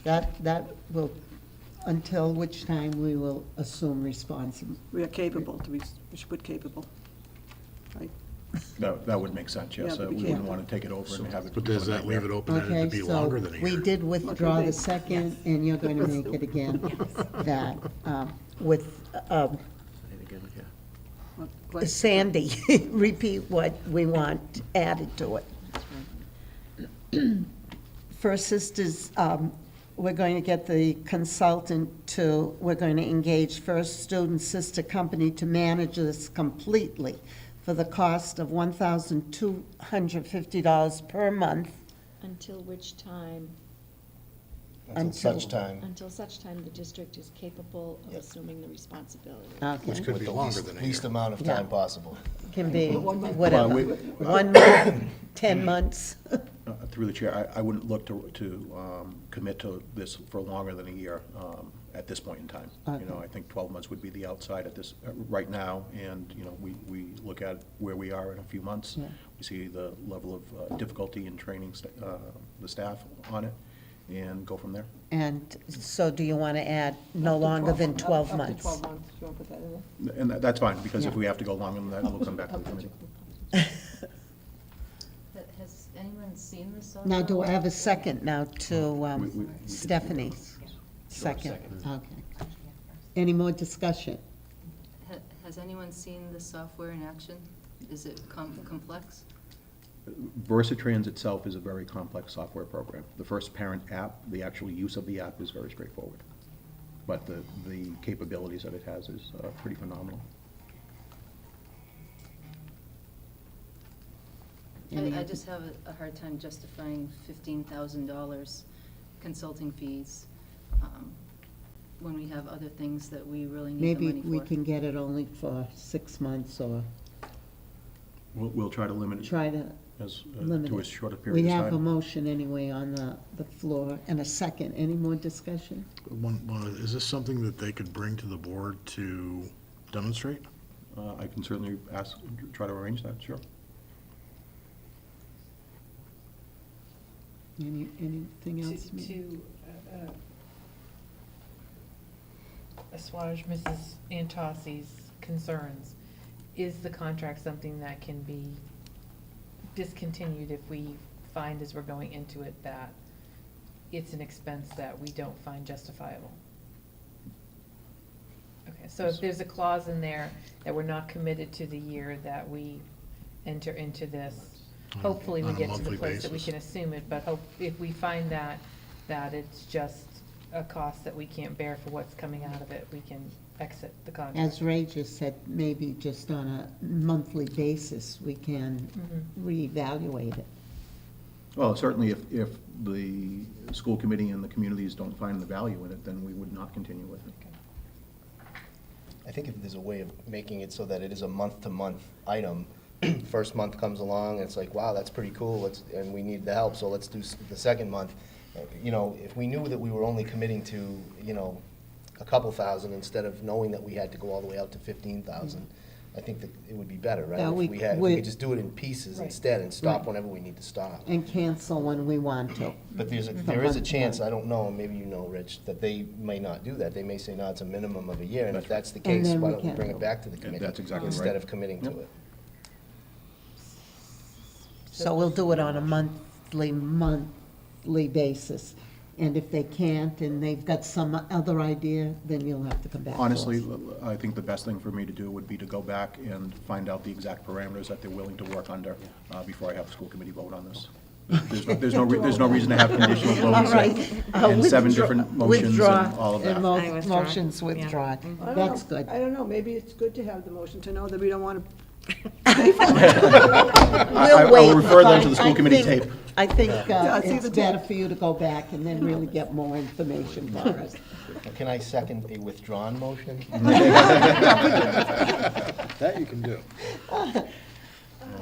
That will, until which time we will assume responsibility. We are capable, we should put capable, right? That would make sense, yes. Yeah, We we wouldn't can. want to take it over and have it. But does that leave it open-ended Okay, to be so longer than a year? we did withdraw Okay. the second, and you're going to make it again, that with What- Sandy, repeat what we want added to it. First Sisters, we're going to get the consultant to, we're going to engage First Student Sister Company to manage this completely for the cost of $1,250 per month. Until which time, Until such Until- time. until such time the district is capable of assuming the responsibility. Okay, Which could With be the longer least- than a least year. amount of time possible. can be whatever, Well, we- 1 month, 10 months. Through the chair, I wouldn't look to commit to this for longer than a year at this point in time. You know, I think 12 months would be the outside at this, right now, and, you know, we look at where we are in a few months. Yeah. We see the level of difficulty in training the staff on it, and go from there. And so do you want to add no Up to longer than 12 Up months? to 12 months, you want to put that in there? And that's fine, because if Yeah. we have to go longer than that, we'll come back to the committee. Has anyone seen this? Now, do I have a second now to We did Stephanie? Second, okay. Any more discussion? Has anyone seen the software in action? Is it complex? Versatrans itself is a very complex software program. The first parent app, the actual use of the app is very straightforward. But the capabilities that it has is pretty phenomenal. I just have a hard time justifying $15,000 consulting fees when we have other things that we really need the Maybe money for. we can get it only for 6 months or We'll try to limit it try to as, limit to it. as short a We period of have a time. motion anyway on the floor and a second. Any more discussion? Is this something that they could bring to the board to demonstrate? I can certainly try to arrange that, sure. Anything else? To assuage Mrs. Antosi's concerns, is the contract something that can be discontinued if we find as we're going into it that it's an expense that we don't find justifiable? Okay, so if there's a clause in there that we're not committed to the year that we enter into this, hopefully we On a get to the monthly place that we basis. can assume it, but if we find that it's just a cost that we can't bear for what's coming out of it, we can exit the contract. As Ray just said, maybe just on a monthly basis, we can reevaluate it. Well, certainly if the school committee and the communities don't find the value in it, then we would not continue with it. I think if there's a way of making it so that it is a month-to-month item, first month comes along, and it's like, wow, that's pretty cool, and we need the help, so let's do the second month. You know, if we knew that we were only committing to, you know, a couple thousand instead of knowing that we had to go all the way out to 15,000, I think that it would be better, right? Yeah, If we- if we we- could just do it in pieces Right. instead and stop Right. whenever we need to stop. And cancel when we want to. But there is a month to chance, month. I don't know, maybe you know, Rich, that they may not do that. They may say, no, it's a minimum of a year, and if that's the And case, then why we don't we can bring do it it. back to the committee? That's exactly Instead right. of committing to Yep. it. So we'll do it on a monthly basis. And if they can't, and they've got some other idea, then you'll have to come back to us. Honestly, I think the best thing for me to do would be to go back and find out the exact parameters that they're willing to work under before I have the school committee vote on this. There's no reason to have conditional All votes right. and 7 Withdraw- different motions withdraw, and all of that. and I withdraw. motions withdrawn. I don't That's know. good. I don't know, maybe it's good to have the motion to know that we don't want to We'll I will wait, refer them but to the school I committee think- tape. I think Yeah, see it's the better tape. for you to go back and then really get more information for us. Can I second a withdrawn motion? That you can do. All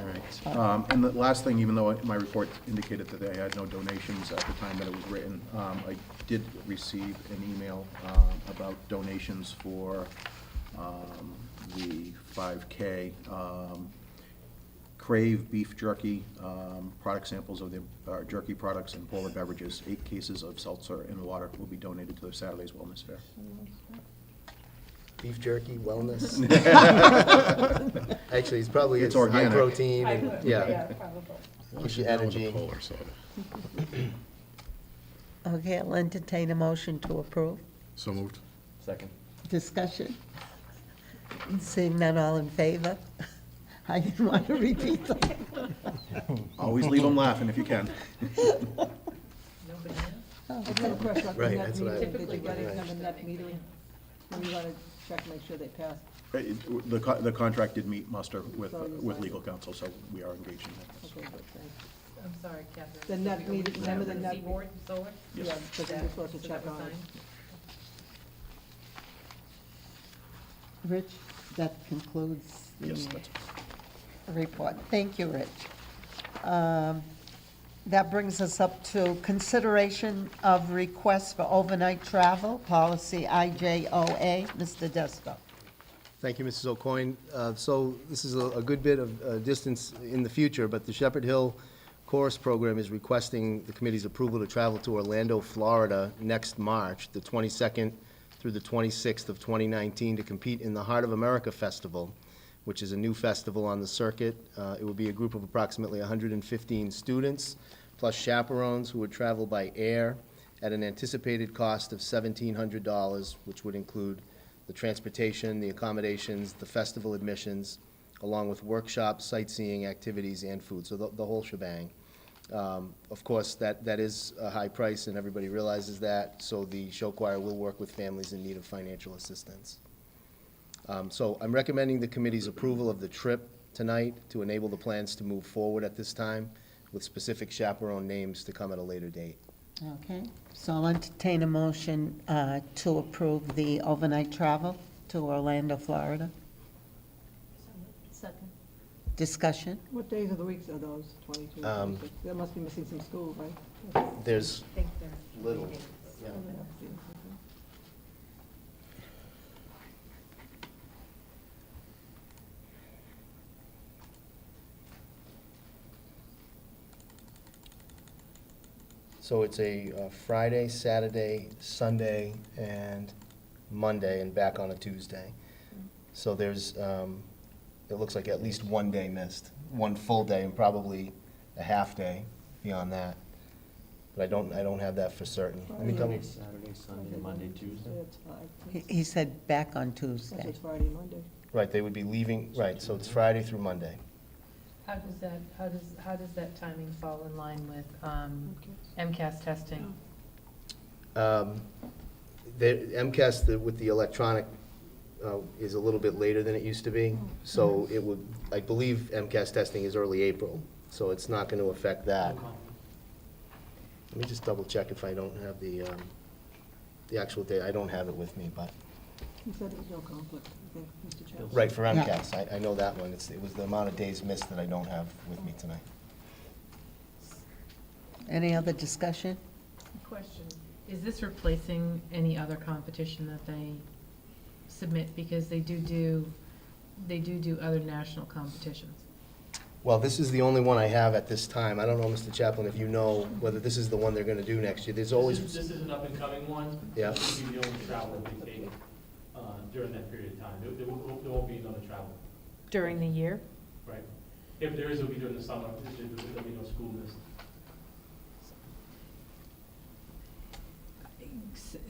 right. And the last thing, even though my report indicated that I had no donations at the time that it was written, I did receive an email about donations for the 5K. Crave beef jerky, product samples of their jerky products and polar beverages. 8 cases of seltzer and water will be donated to their Saturday's Wellness Fair. Beef jerky, wellness. Actually, it's probably, It's high organic. protein, and, yeah, Wash keeps it you down with a energy. Polar soda. Okay, I'll entertain a motion to approve. So moved. Second. Discussion? Seeing none, all in favor? I didn't want to repeat them. Always leave them laughing if you can. Nobody I just have a question about the Right, net that's what I- metering. Did you get it Right. from the net metering? And we want to check, make sure they pass. The contract did meet muster with So you signed legal it. counsel, so we are engaged in that. Okay, good, thanks. I'm sorry, Catherine. The net meter- remember the net- Seaboard solar? Yes. Yeah, because we're supposed to So check that was on it. signed? Rich, that concludes Yes, the that's report. Thank you, Rich. That brings us up to consideration of requests for overnight travel, policy IJOA. Mr. Desto. Thank you, Mrs. O'Coin. So this is a good bit of distance in the future, but the Shepherd Hill Chorus Program is requesting the committee's approval to travel to Orlando, Florida next March, the 22nd through the 26th of 2019, to compete in the Heart of America Festival, which is a new festival on the circuit. It will be a group of approximately 115 students, plus chaperones who would travel by air at an anticipated cost of $1,700, which would include the transportation, the accommodations, the festival admissions, along with workshops, sightseeing, activities, and food, so the whole shebang. Of course, that is a high price, and everybody realizes that, so the show choir will work with families in need of financial assistance. So I'm recommending the committee's approval of the trip tonight to enable the plans to move forward at this time, with specific chaperone names to come at a later date. Okay, so I'll entertain a motion to approve the overnight travel to Orlando, Florida. Second. Discussion? What days of the weeks are those, 22? Um, 26? They must be missing some school, right? There's I think they're. little, yeah. So it's a Friday, Saturday, Sunday, and Monday, and back on a Tuesday. So there's, it looks like at least one day missed, one full day, and probably a half day beyond that. But I don't have that for certain. Let me double. Saturday, Sunday, Monday, Tuesday. It's five. He said back on That's Tuesday. just Friday, Monday. Right, they would be leaving, right, so it's Friday through Monday. How does that timing fall in line with MCAS testing? The MCAS, with the electronic, is a little bit later than it used to be. So it would, I believe MCAS testing is early April, so it's not going to affect that. Let me just double check if I don't have the actual date. I don't have it with me, but, He said there was no conflict, I think, Mr. Chairman. right, for MCAS, I know that one. It was the amount of days missed that I don't have with me tonight. Any other discussion? Question, is this replacing any other competition that they submit? Because they do other national competitions. Well, this is the only one I have at this time. I don't know, Mr. Chaplin, if you know whether this is the one they're going to do next year. There's always, This is an up-and-coming one. Yeah. This will be the only travel that they take during that period of time. There won't be another travel, During the year? right? If there is, it'll be during the summer. There'll be no school missed.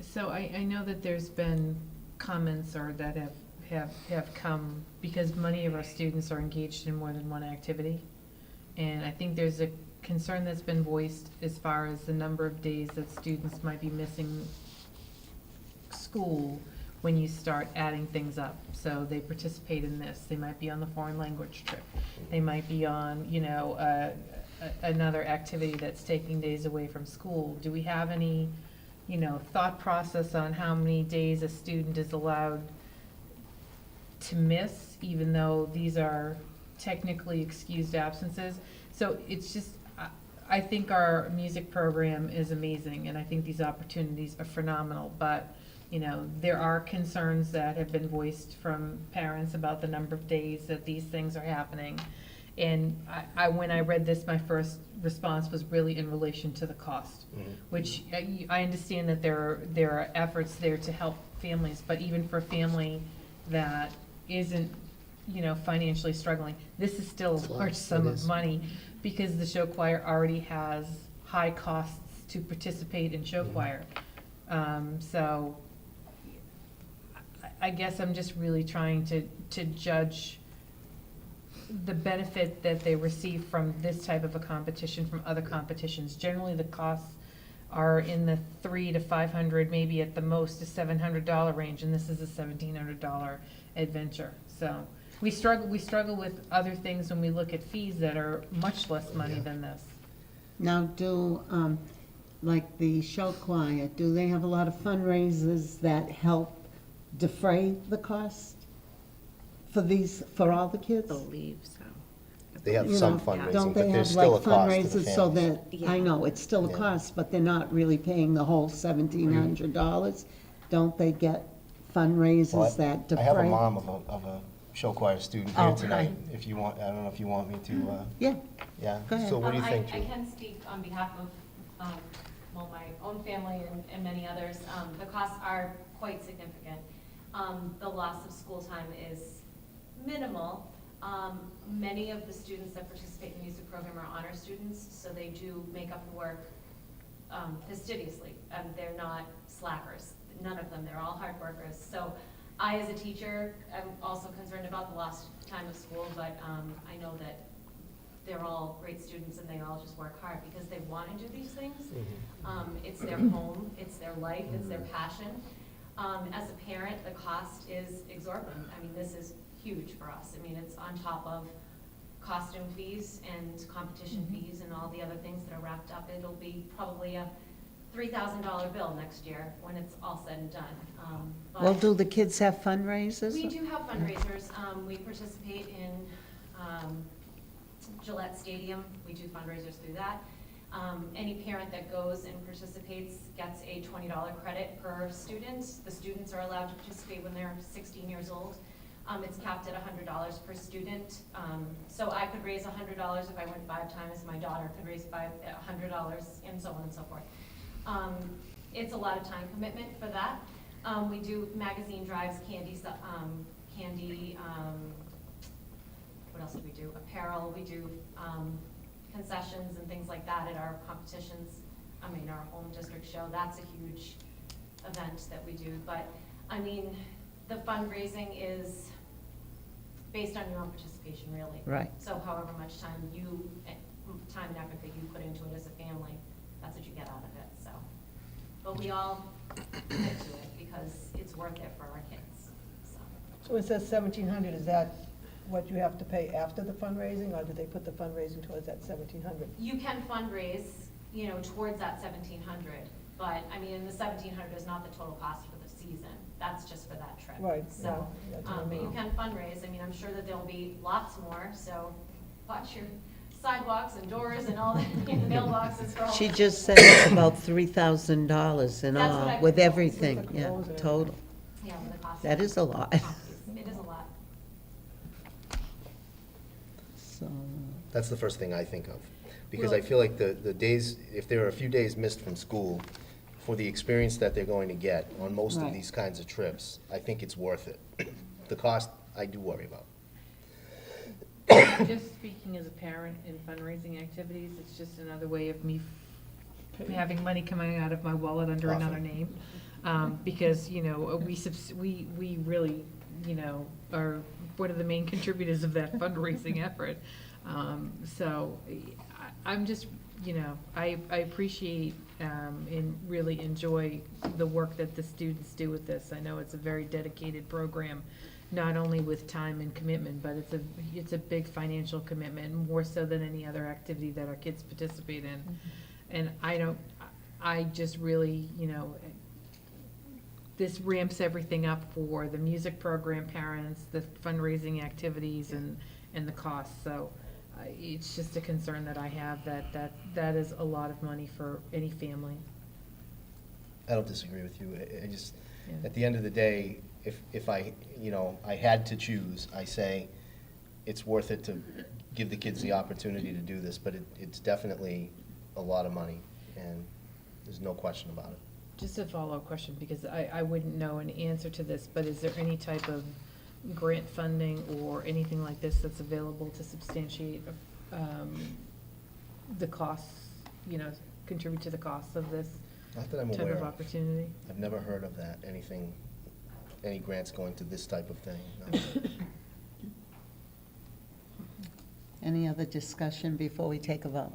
So I know that there's been comments or that have come because many of our students are engaged in more than one activity. And I think there's a concern that's been voiced as far as the number of days that students might be missing school when you start adding things up. So they participate in this, they might be on the foreign language trip, they might be on, another activity that's taking days away from school. Do we have any, thought process on how many days a student is allowed to miss, even though these are technically excused absences? So it's just, I think our music program is amazing, and I think these opportunities are phenomenal, but there are concerns that have been voiced from parents about the number of days that these things are happening. And when I read this, my first response was really in relation to the cost, which I understand that there are efforts there to help families, but even for a family that isn't, financially struggling, this is still a large sum of money, because the show choir already has high costs to participate in show choir. So I guess I'm just really trying to judge the benefit that they receive from this type of a competition from other competitions. Generally, the costs are in the $300 to $500, maybe at the most a $700 range, and this is a $1,700 adventure. So we struggle with other things when we look at fees that are much less money than this. Now, like the show choir, do they have a lot of fundraisers that help defray the cost for all the kids? Believe so. They have You some know, fundraising, don't but they there's have like still a cost to the fundraisers so families. that, I know, it's still a Yeah. cost, but they're not really paying the whole $1,700. Don't they get Well, fundraisers that defray? I have a mom of a show choir student here Okay. tonight. If you want, I don't know if you want me to, Yeah, yeah. Go ahead. So what do you I think, Julie? can speak on behalf of, my own family and many others. The costs are quite significant. The loss of school time is minimal. Many of the students that participate in the music program are honor students, so they do make up the work fastidiously. They're not slackers, none of them, they're all hard workers. So I, as a teacher, am also concerned about the lost time of school, but I know that they're all great students and they all just work hard because they want to do these things. It's their home, it's their life, it's their passion. As a parent, the cost is exorbitant. I mean, this is huge for us. I mean, it's on top of costume fees and competition fees and all the other things that are wrapped up. It'll be probably a $3,000 bill next year when it's all said and done. But well, do the kids have fundraisers? we do have fundraisers. We participate in Gillette Stadium. We do fundraisers through that. Any parent that goes and participates gets a $20 credit per student. The students are allowed to participate when they're 16 years old. It's capped at $100 per student. So I could raise $100 if I went 5 times. My daughter could raise $100 and so on and so forth. It's a lot of time commitment for that. We do magazine drives, what else do we do? Apparel, we do concessions and things like that at our competitions. Our home district show, that's a huge event that we do. But, the fundraising is based on your own participation, really. Right. So however much time and effort that you put into it as a family, that's what you get out of it, so. But we all commit to it because it's worth it for our kids, so. So it says 1,700, is that what you have to pay after the fundraising, or do they put the fundraising towards that 1,700? You can fundraise, towards that 1,700, but, and the 1,700 is not the total cost for the season. That's just for that trip. Right, So, yeah, that's what I mean. you can fundraise. I'm sure that there'll be lots more, so watch your sidewalks and doors and all the mailboxes for all. She just said it's about $3,000 in That's what all, I've with been told. everything, With the yeah, clothes and total. Yeah, with the cost. That is a lot. It is a lot. So, That's the first thing I think of. Because I feel like the days, if there are a few days missed from school, for the experience that they're going to get on most of Right. these kinds of trips, I think it's worth it. The cost, I do worry about. Just speaking as a parent in fundraising activities, it's just another way of me having money coming out of my wallet under Often. another name. Because, we really, are one of the main contributors of that fundraising effort. So I'm just, I appreciate and really enjoy the work that the students do with this. I know it's a very dedicated program, not only with time and commitment, but it's a big financial commitment, more so than any other activity that our kids participate in. And I just really, this ramps everything up for the music program parents, the fundraising activities, and the costs. So it's just a concern that I have, that is a lot of money for any family. I don't disagree with you. I just, Yeah. at the end of the day, if I had to choose, I say, it's worth it to give the kids the opportunity to do this, but it's definitely a lot of money, and there's no question about it. Just a follow-up question, because I wouldn't know an answer to this, but is there any type of grant funding or anything like this that's available to substantiate the costs, contribute to the costs of this Not that I'm type aware of of. opportunity? I've never heard of that, any grants going to this type of thing. No. Any other discussion before we take a vote?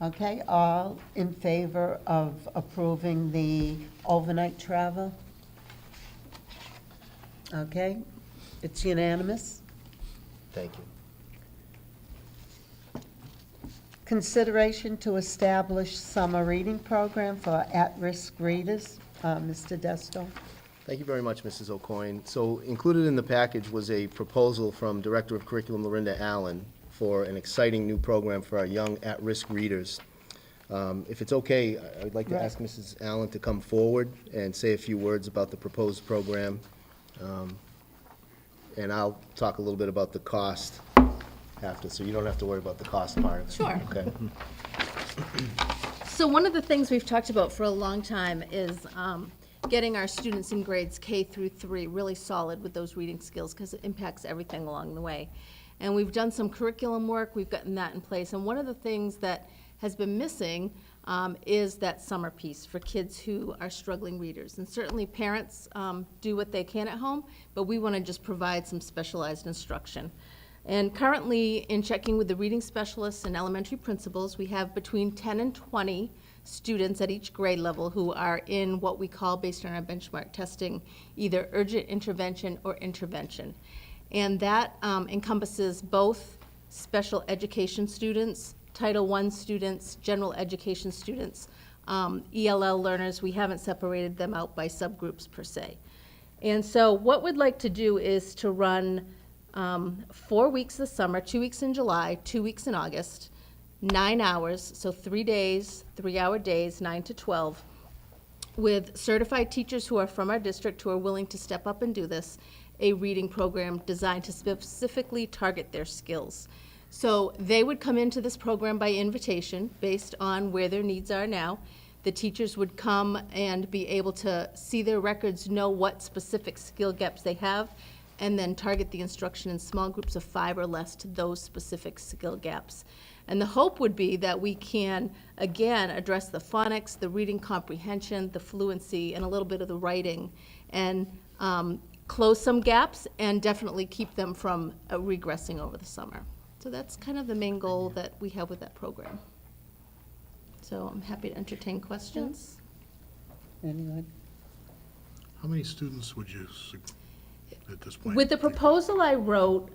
Okay, all in favor of approving the overnight travel? Okay, it's unanimous. Thank you. Consideration to establish summer reading program for at-risk readers. Mr. Desto. Thank you very much, Mrs. O'Coin. So included in the package was a proposal from Director of Curriculum Lorinda Allen for an exciting new program for our young at-risk readers. If it's okay, I would like to ask Mrs. Allen to come forward and say a few words about the proposed program. And I'll talk a little bit about the cost after, so you don't have to worry about the cost part of it. Sure. Okay. So one of the things we've talked about for a long time is getting our students in grades K through 3 really solid with those reading skills, because it impacts everything along the way. And we've done some curriculum work, we've gotten that in place, and one of the things that has been missing is that summer piece for kids who are struggling readers. And certainly parents do what they can at home, but we want to just provide some specialized instruction. And currently, in checking with the reading specialists and elementary principals, we have between 10 and 20 students at each grade level who are in what we call, based on our benchmark testing, either urgent intervention or intervention. And that encompasses both special education students, Title I students, general education students, ELL learners. We haven't separated them out by subgroups per se. And so what we'd like to do is to run 4 weeks this summer, 2 weeks in July, 2 weeks in August, 9 hours, so 3 days, 3-hour days, 9 to 12, with certified teachers who are from our district who are willing to step up and do this, a reading program designed to specifically target their skills. So they would come into this program by invitation based on where their needs are now. The teachers would come and be able to see their records, know what specific skill gaps they have, and then target the instruction in small groups of 5 or less to those specific skill gaps. And the hope would be that we can, again, address the phonics, the reading comprehension, the fluency, and a little bit of the writing, and close some gaps and definitely keep them from regressing over the summer. So that's kind of the main goal that we have with that program. So I'm happy to entertain questions. Anyone? How many students would you, at this point? With the proposal I wrote,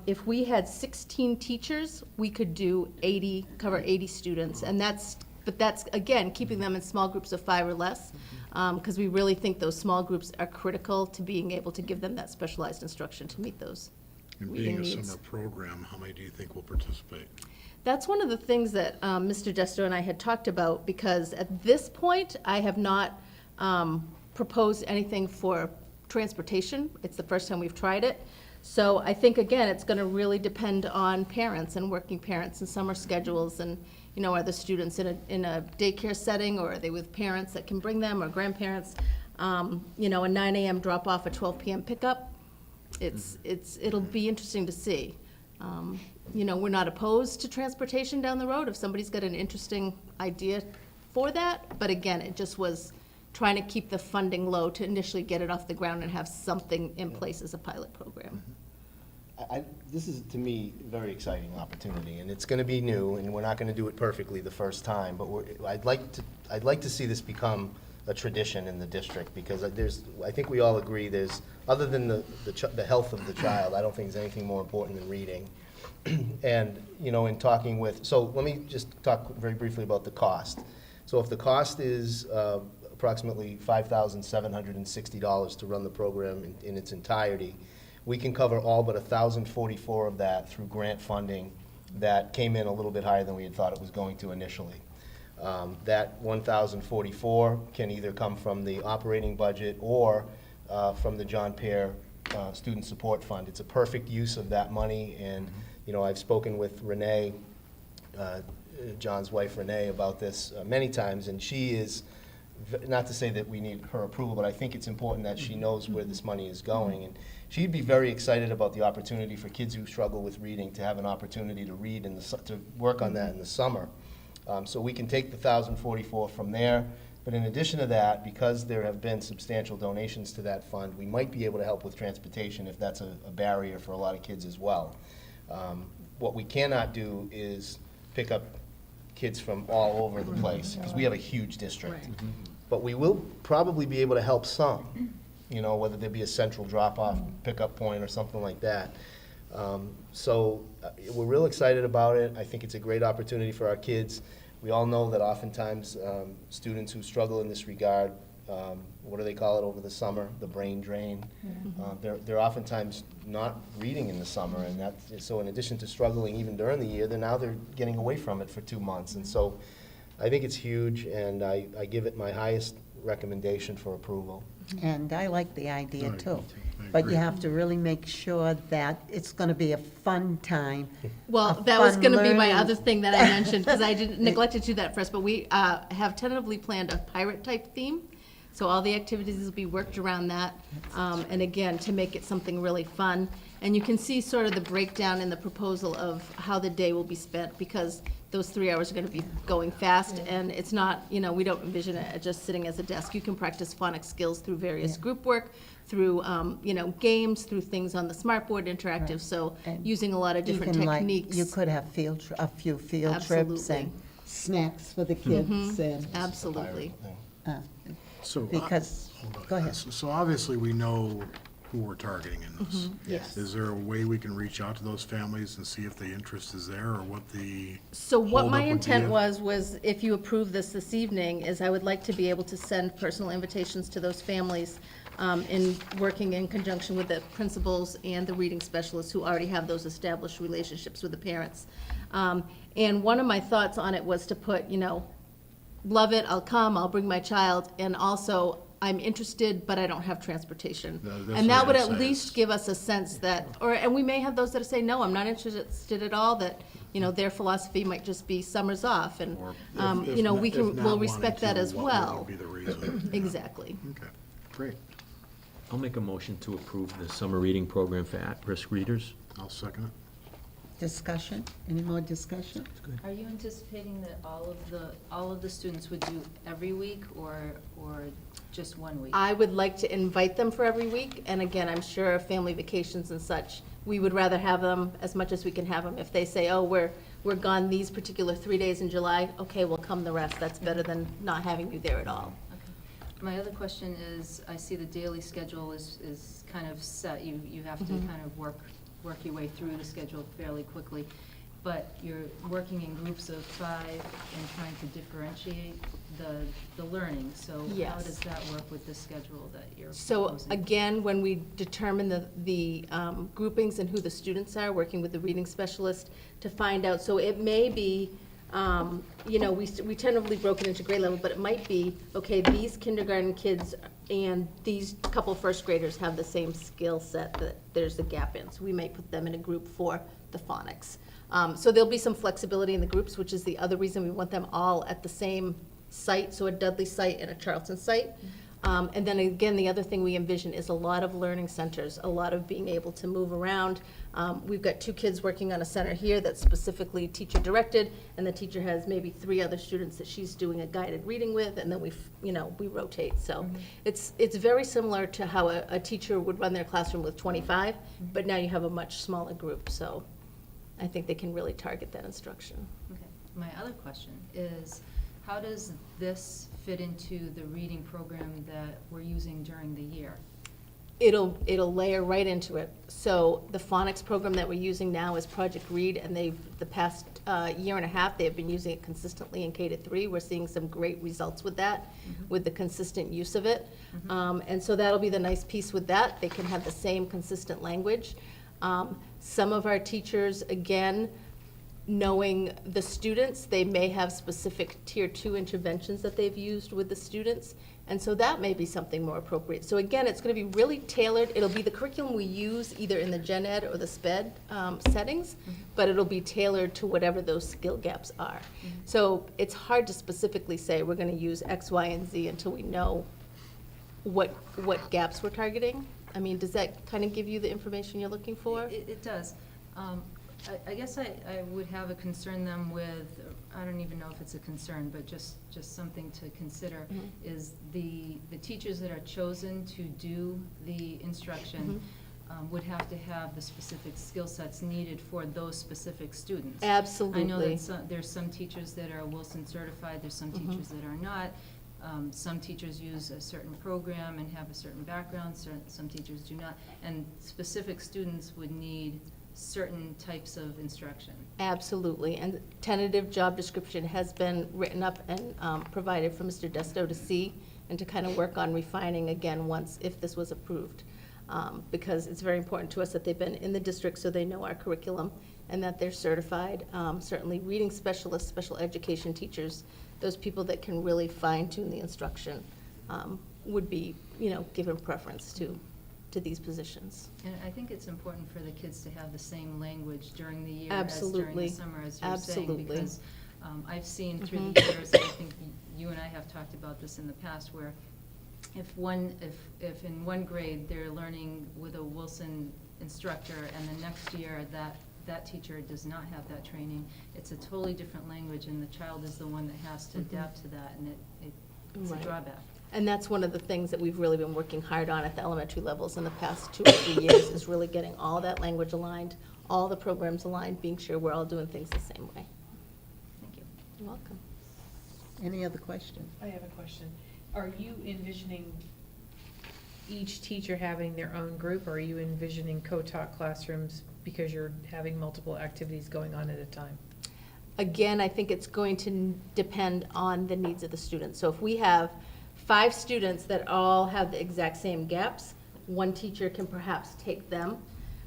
if we had 16 teachers, we could do cover 80 students. And but that's, again, keeping them in small groups of 5 or less, because we really think those small groups are critical to being able to give them that specialized instruction to meet those And reading being a needs. summer program, how many do you think will participate? That's one of the things that Mr. Desto and I had talked about, because at this point, I have not proposed anything for transportation. It's the first time we've tried it. So I think, again, it's going to really depend on parents and working parents and summer schedules, and, are the students in a daycare setting, or are they with parents that can bring them, or grandparents? A 9 a.m. drop-off, a 12 p.m. pickup. It'll be interesting to see. We're not opposed to transportation down the road if somebody's got an interesting idea for that. But again, it just was trying to keep the funding low to initially get it off the ground and have something in place as a pilot program. This is, to me, a very exciting opportunity, and it's going to be new, and we're not going to do it perfectly the first time, but I'd like to see this become a tradition in the district, because I think we all agree other than the health of the child, I don't think there's anything more important than reading. And, in talking so let me just talk very briefly about the cost. So if the cost is approximately $5,760 to run the program in its entirety, we can cover all but 1,044 of that through grant funding that came in a little bit higher than we had thought it was going to initially. That 1,044 can either come from the operating budget or from the John Pear Student Support Fund. It's a perfect use of that money, and, you know, I've spoken with Renee, John's wife Renee, about this many times, and she is, not to say that we need her approval, but I think it's important that she knows where this money is going. And she'd be very excited about the opportunity for kids who struggle with reading to have an opportunity to read to work on that in the summer. So we can take the $1,044 from there. But in addition to that, because there have been substantial donations to that fund, we might be able to help with transportation if that's a barrier for a lot of kids as well. What we cannot do is pick up kids from all over the place, because we have a huge district. Right. But we will probably be able to help some, you know, whether there be a central drop-off pickup point or something like that. So we're real excited about it. I think it's a great opportunity for our kids. We all know that oftentimes students who struggle in this regard, what do they call it over the summer? The brain drain. They're oftentimes not reading in the summer, and so in addition to struggling even during the year, they're getting away from it for 2 months. And so I think it's huge, and I give it my highest recommendation for approval. And I like the idea I too. agree. But you have to really make sure that it's going to be a fun time. Well, a that was fun going to be my learning. other thing that I mentioned, because I neglected to do that first, but we have tentatively planned a pirate-type theme. So all the activities will be worked around that, and again, to make it something really fun. And you can see sort of the breakdown in the proposal of how the day will be spent, because those 3 hours are going to be going fast, and it's not, you know, we don't envision it just sitting as a desk. You can practice phonics skills through various group work, through, you know, games, through things on the smartboard interactive, so And using a lot of different Even like, techniques. you could have a few field trips Absolutely. and snacks for the kids and, Absolutely. So, because, hold on. go ahead. So obviously, we know who we're targeting in this. Yes. Is there a way we can reach out to those families and see if the interest is there, or what the? So what my holdup would intent be? was if you approve this evening, is I would like to be able to send personal invitations to those families in working in conjunction with the principals and the reading specialists who already have those established relationships with the parents. And one of my thoughts on it was to put, you know, love it, I'll come, I'll bring my child, and also, I'm interested, but I don't have transportation. That's And that what would I at was least saying. give us a sense that, and we may have those that say, no, I'm not interested at all, that, you know, their philosophy might just be summers off, and, Or you know, if not we'll wanting respect that to, as what well. would be the reason? Exactly. Okay, great. I'll make a motion to approve the summer reading program for at-risk readers. I'll second it. Discussion? Any more discussion? Are you anticipating that all of the students would do every week or just 1 week? I would like to invite them for every week, and again, I'm sure family vacations and such, we would rather have them as much as we can have them. If they say, oh, we're gone these particular 3 days in July, okay, we'll come the rest. That's better than not having you there at all. Okay. My other question is, I see the daily schedule is kind of set. You have to kind of work your way through the schedule fairly quickly. But you're working in groups of 5 and trying to differentiate the learning. So how Yes. does that work with the schedule that you're So proposing? again, when we determine the groupings and who the students are, working with the reading specialist to find out, so it may be, you know, we tentatively broke it into grade level, but it might be, okay, these kindergarten kids and these couple first graders have the same skill set that there's a gap in. So we may put them in a group for the phonics. So there'll be some flexibility in the groups, which is the other reason we want them all at the same site, so a Dudley site and a Charlton site. And then again, the other thing we envision is a lot of learning centers, a lot of being able to move around. We've got 2 kids working on a center here that's specifically teacher-directed, and the teacher has maybe 3 other students that she's doing a guided reading with, and then we rotate. So it's very similar to how a teacher would run their classroom with 25, but now you have a much smaller group, so I think they can really target that instruction. Okay. My other question is, how does this fit into the reading program that we're using during the year? It'll layer right into it. So the phonics program that we're using now is Project Read, and the past year and a half, they've been using it consistently in K-3. We're seeing some great results with that, with the consistent use of it. And so that'll be the nice piece with that. They can have the same consistent language. Some of our teachers, again, knowing the students, they may have specific tier 2 interventions that they've used with the students. And so that may be something more appropriate. So again, it's going to be really tailored. It'll be the curriculum we use either in the gen ed or the sped settings, but it'll be tailored to whatever those skill gaps are. So it's hard to specifically say we're going to use X, Y, and Z until we know what gaps we're targeting. I mean, does that kind of give you the information you're looking for? It does. I guess I would have a concern then with, I don't even know if it's a concern, but just something to consider, is the teachers that are chosen to do the instruction would have to have the specific skill sets needed for those specific students. Absolutely. I know that there's some teachers that are Wilson certified, there's some teachers that are not. Some teachers use a certain program and have a certain background, some teachers do not. And specific students would need certain types of instruction. Absolutely, and tentative job description has been written up and provided for Mr. Desto to see and to kind of work on refining again once, if this was approved. Because it's very important to us that they've been in the district so they know our curriculum and that they're certified. Certainly reading specialists, special education teachers, those people that can really fine tune the instruction would be, given preference to these positions. And I think it's important for the kids to have the same language during the year Absolutely. as during the summer, as you're Absolutely. saying, because I've seen through the years, and I think you and I have talked about this in the past, where if in one grade they're learning with a Wilson instructor, and the next year that teacher does not have that training, it's a totally different language, and the child is the one that has to adapt to that, and it's Right. a drawback. And that's one of the things that we've really been working hard on at the elementary levels in the past 2 or 3 years, is really getting all that language aligned, all the programs aligned, being sure we're all doing things the same way. Thank you. You're welcome. Any other questions? I have a question. Are you envisioning each teacher having their own group, or are you envisioning co-taught classrooms because you're having multiple activities going on at a time? Again, I think it's going to depend on the needs of the students. So if we have 5 students that all have the exact same gaps, one teacher can perhaps take them.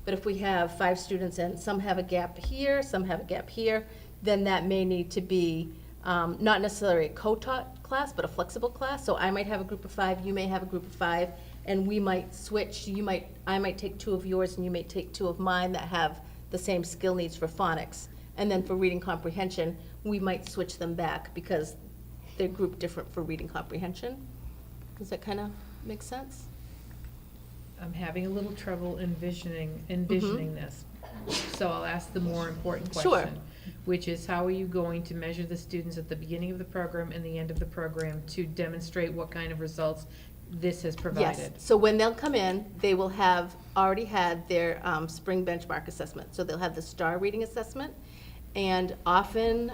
But if we have 5 students and some have a gap here, some have a gap here, then that may need to be not necessarily a co-taught class, but a flexible class. So I might have a group of 5, you may have a group of 5, and we might switch. I might take 2 of yours and you may take 2 of mine that have the same skill needs for phonics. And then for reading comprehension, we might switch them back because they're grouped different for reading comprehension. Does that kind of make sense? I'm having a little trouble envisioning this. So I'll ask the more important Sure. question, which is, how are you going to measure the students at the beginning of the program and the end of the program to demonstrate what kind of results this has provided? Yes, so when they'll come in, they will have already had their spring benchmark assessment. So they'll have the STAR reading assessment, and often,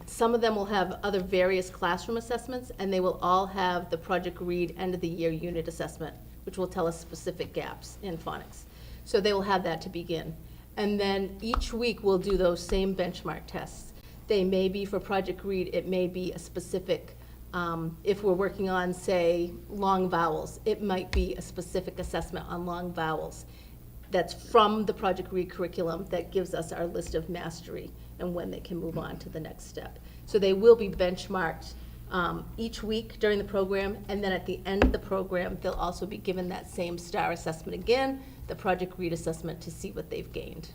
some of them will have other various classroom assessments, and they will all have the Project Read end of the year unit assessment, which will tell us specific gaps in phonics. So they will have that to begin. And then each week, we'll do those same benchmark tests. They may be for Project Read, it may be a specific, if we're working on, say, long vowels, it might be a specific assessment on long vowels. That's from the Project Read curriculum that gives us our list of mastery and when they can move on to the next step. So they will be benchmarked each week during the program, and then at the end of the program, they'll also be given that same STAR assessment again, the Project Read assessment, to see what they've gained.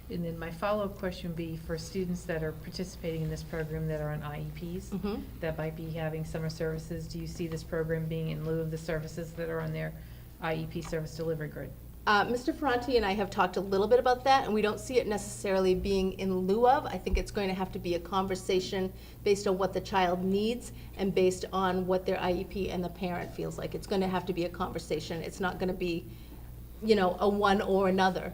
And then my follow-up question would be, for students that are participating in this program that are on IEPs, that might be having summer services, do you see this program being in lieu of the services that are on their IEP service delivery grid? Mr. Ferranti and I have talked a little bit about that, and we don't see it necessarily being in lieu of. I think it's going to have to be a conversation based on what the child needs and based on what their IEP and the parent feels like. It's going to have to be a conversation. It's not going to be, a one or another.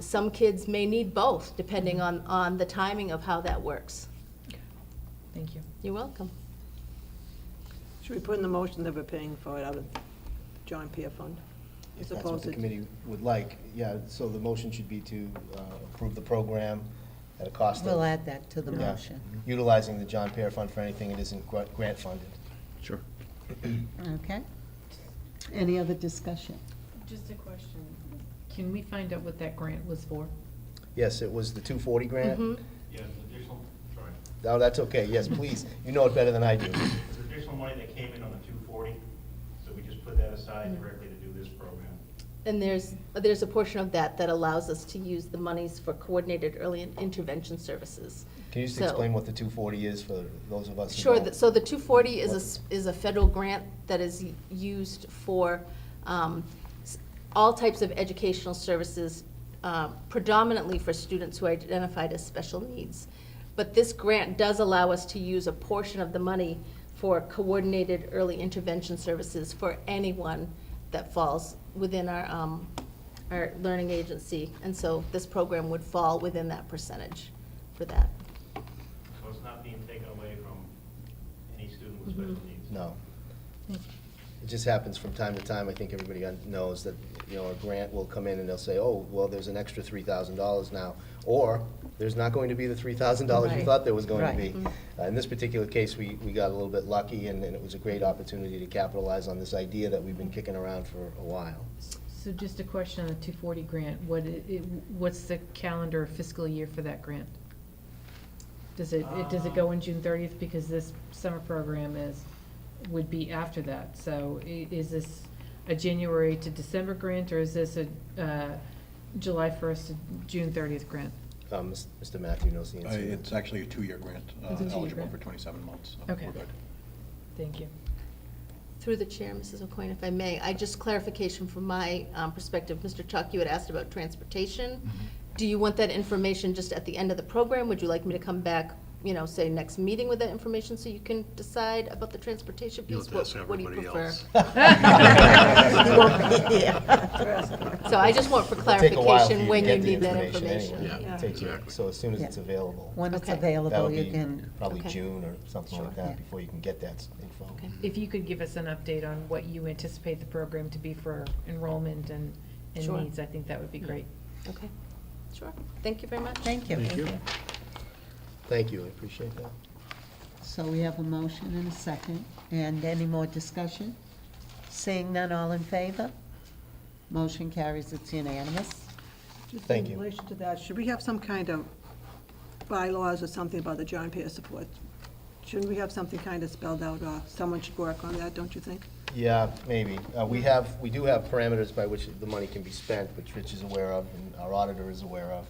Some kids may need both, depending on the timing of how that works. Thank you. You're welcome. Should we put in the motion that we're paying for it out of joint peer fund? If As that's what opposed the to- committee would like, yeah, so the motion should be to approve the program at a cost We'll of add that to the motion. utilizing the John Pear Fund for anything it isn't grant funded. Sure. Okay. Any other discussion? Just a question. Can we find out what that grant was for? Yes, it was the 240 grant? Yeah, there's additional, sorry, No, that's okay, yes, please. You know it better than I do. there's additional money that came in on the 240, so we just put that aside directly to do this program. And there's a portion of that that allows us to use the monies for coordinated early intervention services. Can you just So- explain what the 240 is for those of us who Sure, don't? so the 240 is a federal grant that is used for all types of educational services, predominantly for students who are identified as special needs. But this grant does allow us to use a portion of the money for coordinated early intervention services for anyone that falls within our learning agency. And so this program would fall within that percentage for that. So it's not being taken away from any student with special needs. No. It just happens from time to time. I think everybody knows that, you know, a grant will come in and they'll say, oh, well, there's an extra $3,000 now. Or, there's not going to be the $3,000 you Right. thought there was going to be. Right. In this particular case, we got a little bit lucky, and it was a great opportunity to capitalize on this idea that we've been kicking around for a while. So just a question on the 240 grant, what's the calendar or fiscal year for that grant? Does it go in June 30th, because this summer program would be after that? So is this a January to December grant, or is this a July 1st to June 30th grant? Mr. Matthew knows the answer. It's actually a 2-year grant, It's a 2-year eligible grant. for 27 months. Okay. We're good. Thank you. Through the chair, Mrs. O'Coin, if I may, just clarification from my perspective. Mr. Chuck, you had asked about transportation. Do you want that information just at the end of the program? Would you like me to come back, say next meeting with that information so you can decide about the transportation You'll piece? have to ask What do you everybody prefer? else. So I just want for It'll take a while for clarification you to when you get the need that information information. anyway. Yeah. It takes you- Exactly. So as soon as Yeah. it's available. When it's Okay. That available, would you be can, probably Okay. June or something like Sure. that, before you can get that info. Okay. If you could give us an update on what you anticipate the program to be for enrollment and Sure. needs, I think that would be great. Okay, sure. Thank you very much. thank you. Thank you. Thank you, I appreciate that. So we have a motion and a second, and any more discussion? Seeing none, all in favor? Motion carries, it's unanimous. Just Thank in you. relation to that, should we have some kind of bylaws or something about the John Peer support? Shouldn't we have something kind of spelled out, or someone should work on that, don't you think? Yeah, maybe. We do have parameters by which the money can be spent, which Rich is aware of and our auditor is aware of.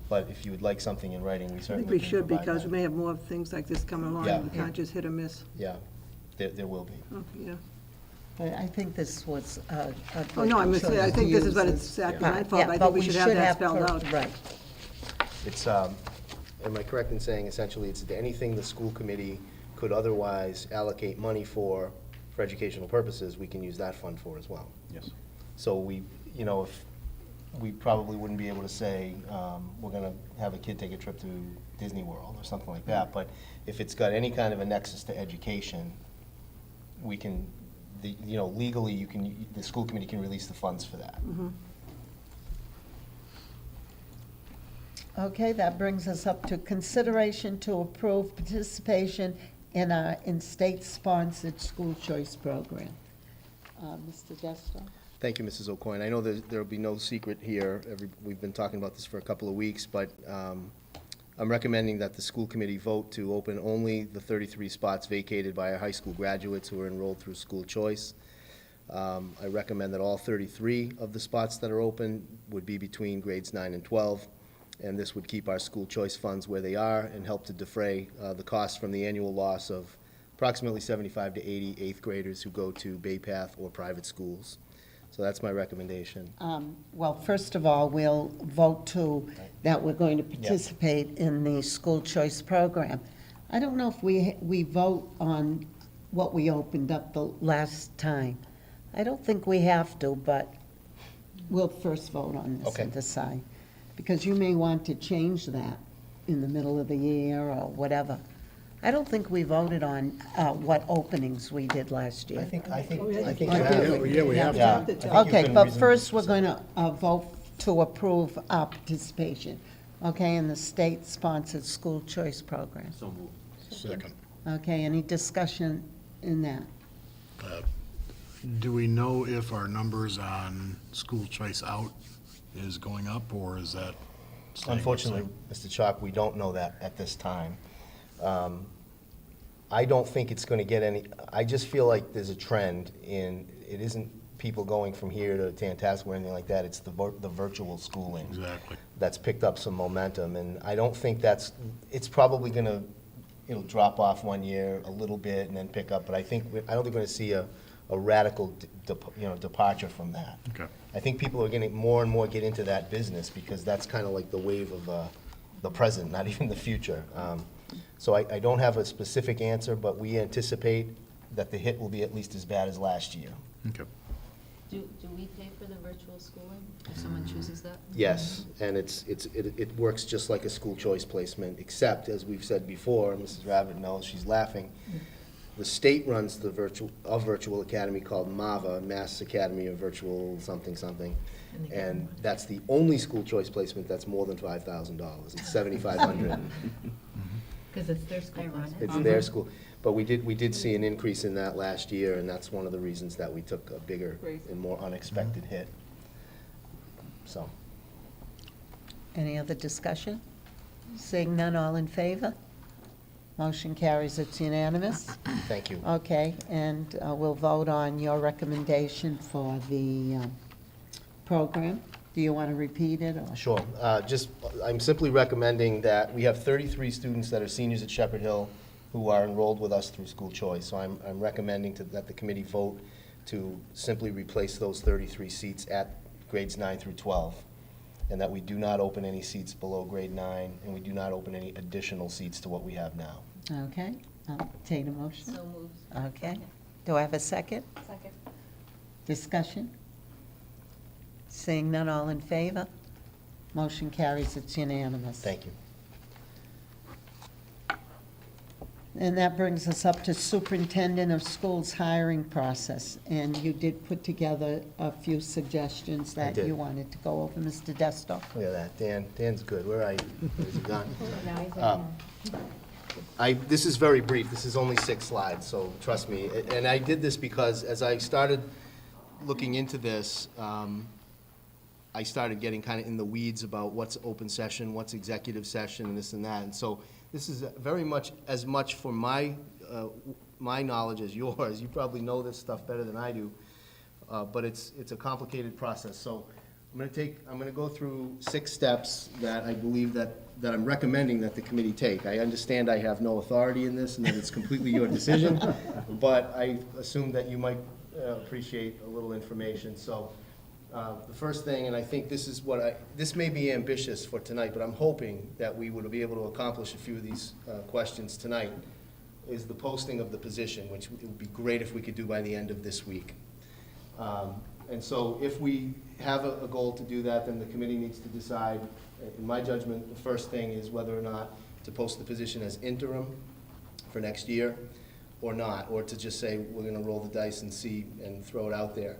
But if you would like something in writing, we I certainly think we can should, provide because that. we may have more things like this coming along, Yeah. and we can't just hit or miss. Yeah, there will be. Okay, yeah. But I think this was a Oh, no, I'm good gonna say, I choice think to this is use what as- it's exactly Right, my fault, yeah, but I but think we should have that spelled per- out. Right, It's, am I correct in saying essentially it's anything the school committee could otherwise allocate money for educational purposes, we can use that fund for as well. Yes. So we, if, we probably wouldn't be able to say, we're gonna have a kid take a trip to Disney World or something like that, but if it's got any kind of a nexus to education, we can, legally, the school committee can release the funds for that. okay, that brings us up to consideration to approve participation in our in-state-sponsored school choice program. Mr. Desto? Thank you, Mrs. O'Coin. I know there'll be no secret here. We've been talking about this for a couple of weeks, but I'm recommending that the school committee vote to open only the 33 spots vacated by our high school graduates who are enrolled through school choice. I recommend that all 33 of the spots that are open would be between grades 9 and 12, and this would keep our school choice funds where they are and help to defray the costs from the annual loss of approximately 75 to 80 eighth graders who go to Bay Path or private schools. So that's my recommendation. Well, first of all, we'll vote that we're going to participate in the school choice program. I don't know if we vote on what we opened up the last time. I don't think we have to, but we'll first vote on this and decide. Because you may want to change that in the middle of the year or whatever. I don't think we voted on what openings we did last year. I think you Yeah, have. yeah, we have to. Yeah, I think you Okay, can but reason- first, we're going to vote to approve our participation, okay, in the state-sponsored school choice program. So moved. Second. Okay, any discussion in that? Do we know if our numbers on school choice out is going up, or is that Unfortunately, Mr. Chalk, we don't know that at this time. I don't think it's going to get any, I just feel like there's a trend in, it isn't people going from here to Tantascwa or anything like that, it's the virtual schooling. Exactly. That's picked up some momentum, and I don't think that's, it's probably going to, it'll drop off one year a little bit and then pick up, but I don't think we're going to see a radical departure from that. Okay. I think people are getting more and more get into that business because that's kind of like the wave of the present, not even the future. So I don't have a specific answer, but we anticipate that the hit will be at least as bad as last year. Okay. Do we pay for the virtual schooling if someone chooses that? Yes, and it works just like a school choice placement, except, as we've said before, and Mrs. Rabbit knows, she's laughing, the state runs the virtual academy called MAVA, Mass Academy of Virtual something something, and that's the only school choice placement that's more than $5,000. It's $7,500. Because it's their school. It's their school. But we did see an increase in that last year, and that's one of the reasons that we took a bigger and more unexpected hit. So, Any other discussion? Seeing none, all in favor? Motion carries, it's unanimous. thank you. Okay, and we'll vote on your recommendation for the program. Do you want to repeat it, or? Sure. I'm simply recommending that we have 33 students that are seniors at Shepherd Hill who are enrolled with us through school choice. So I'm recommending that the committee vote to simply replace those 33 seats at grades 9 through 12, and that we do not open any seats below grade 9, and we do not open any additional seats to what we have now. Okay, I'll take a motion. So moved. Okay. Do I have a second? Second. Discussion? Seeing none, all in favor? Motion carries, it's unanimous. Thank you. And that brings us up to Superintendent of Schools hiring process. And you did put together a few suggestions that did. you wanted to go over, Mr. Desto. Look at that, Dan's good. Where are you? Where's he gone? This is very brief. This is only 6 slides, so trust me. And I did this because as I started looking into this, I started getting kind of in the weeds about what's open session, what's executive session, and this and that. And so this is very much as much for my knowledge as yours. You probably know this stuff better than I do, but it's a complicated process. So I'm going to go through 6 steps that I believe that I'm recommending that the committee take. I understand I have no authority in this and that it's completely your decision, but I assume that you might appreciate a little information. So the first thing, and I think this is this may be ambitious for tonight, but I'm hoping that we would be able to accomplish a few of these questions tonight, is the posting of the position, which it would be great if we could do by the end of this week. And so if we have a goal to do that, then the committee needs to decide, in my judgment, the first thing is whether or not to post the position as interim for next year or not, or to just say we're going to roll the dice and see and throw it out there.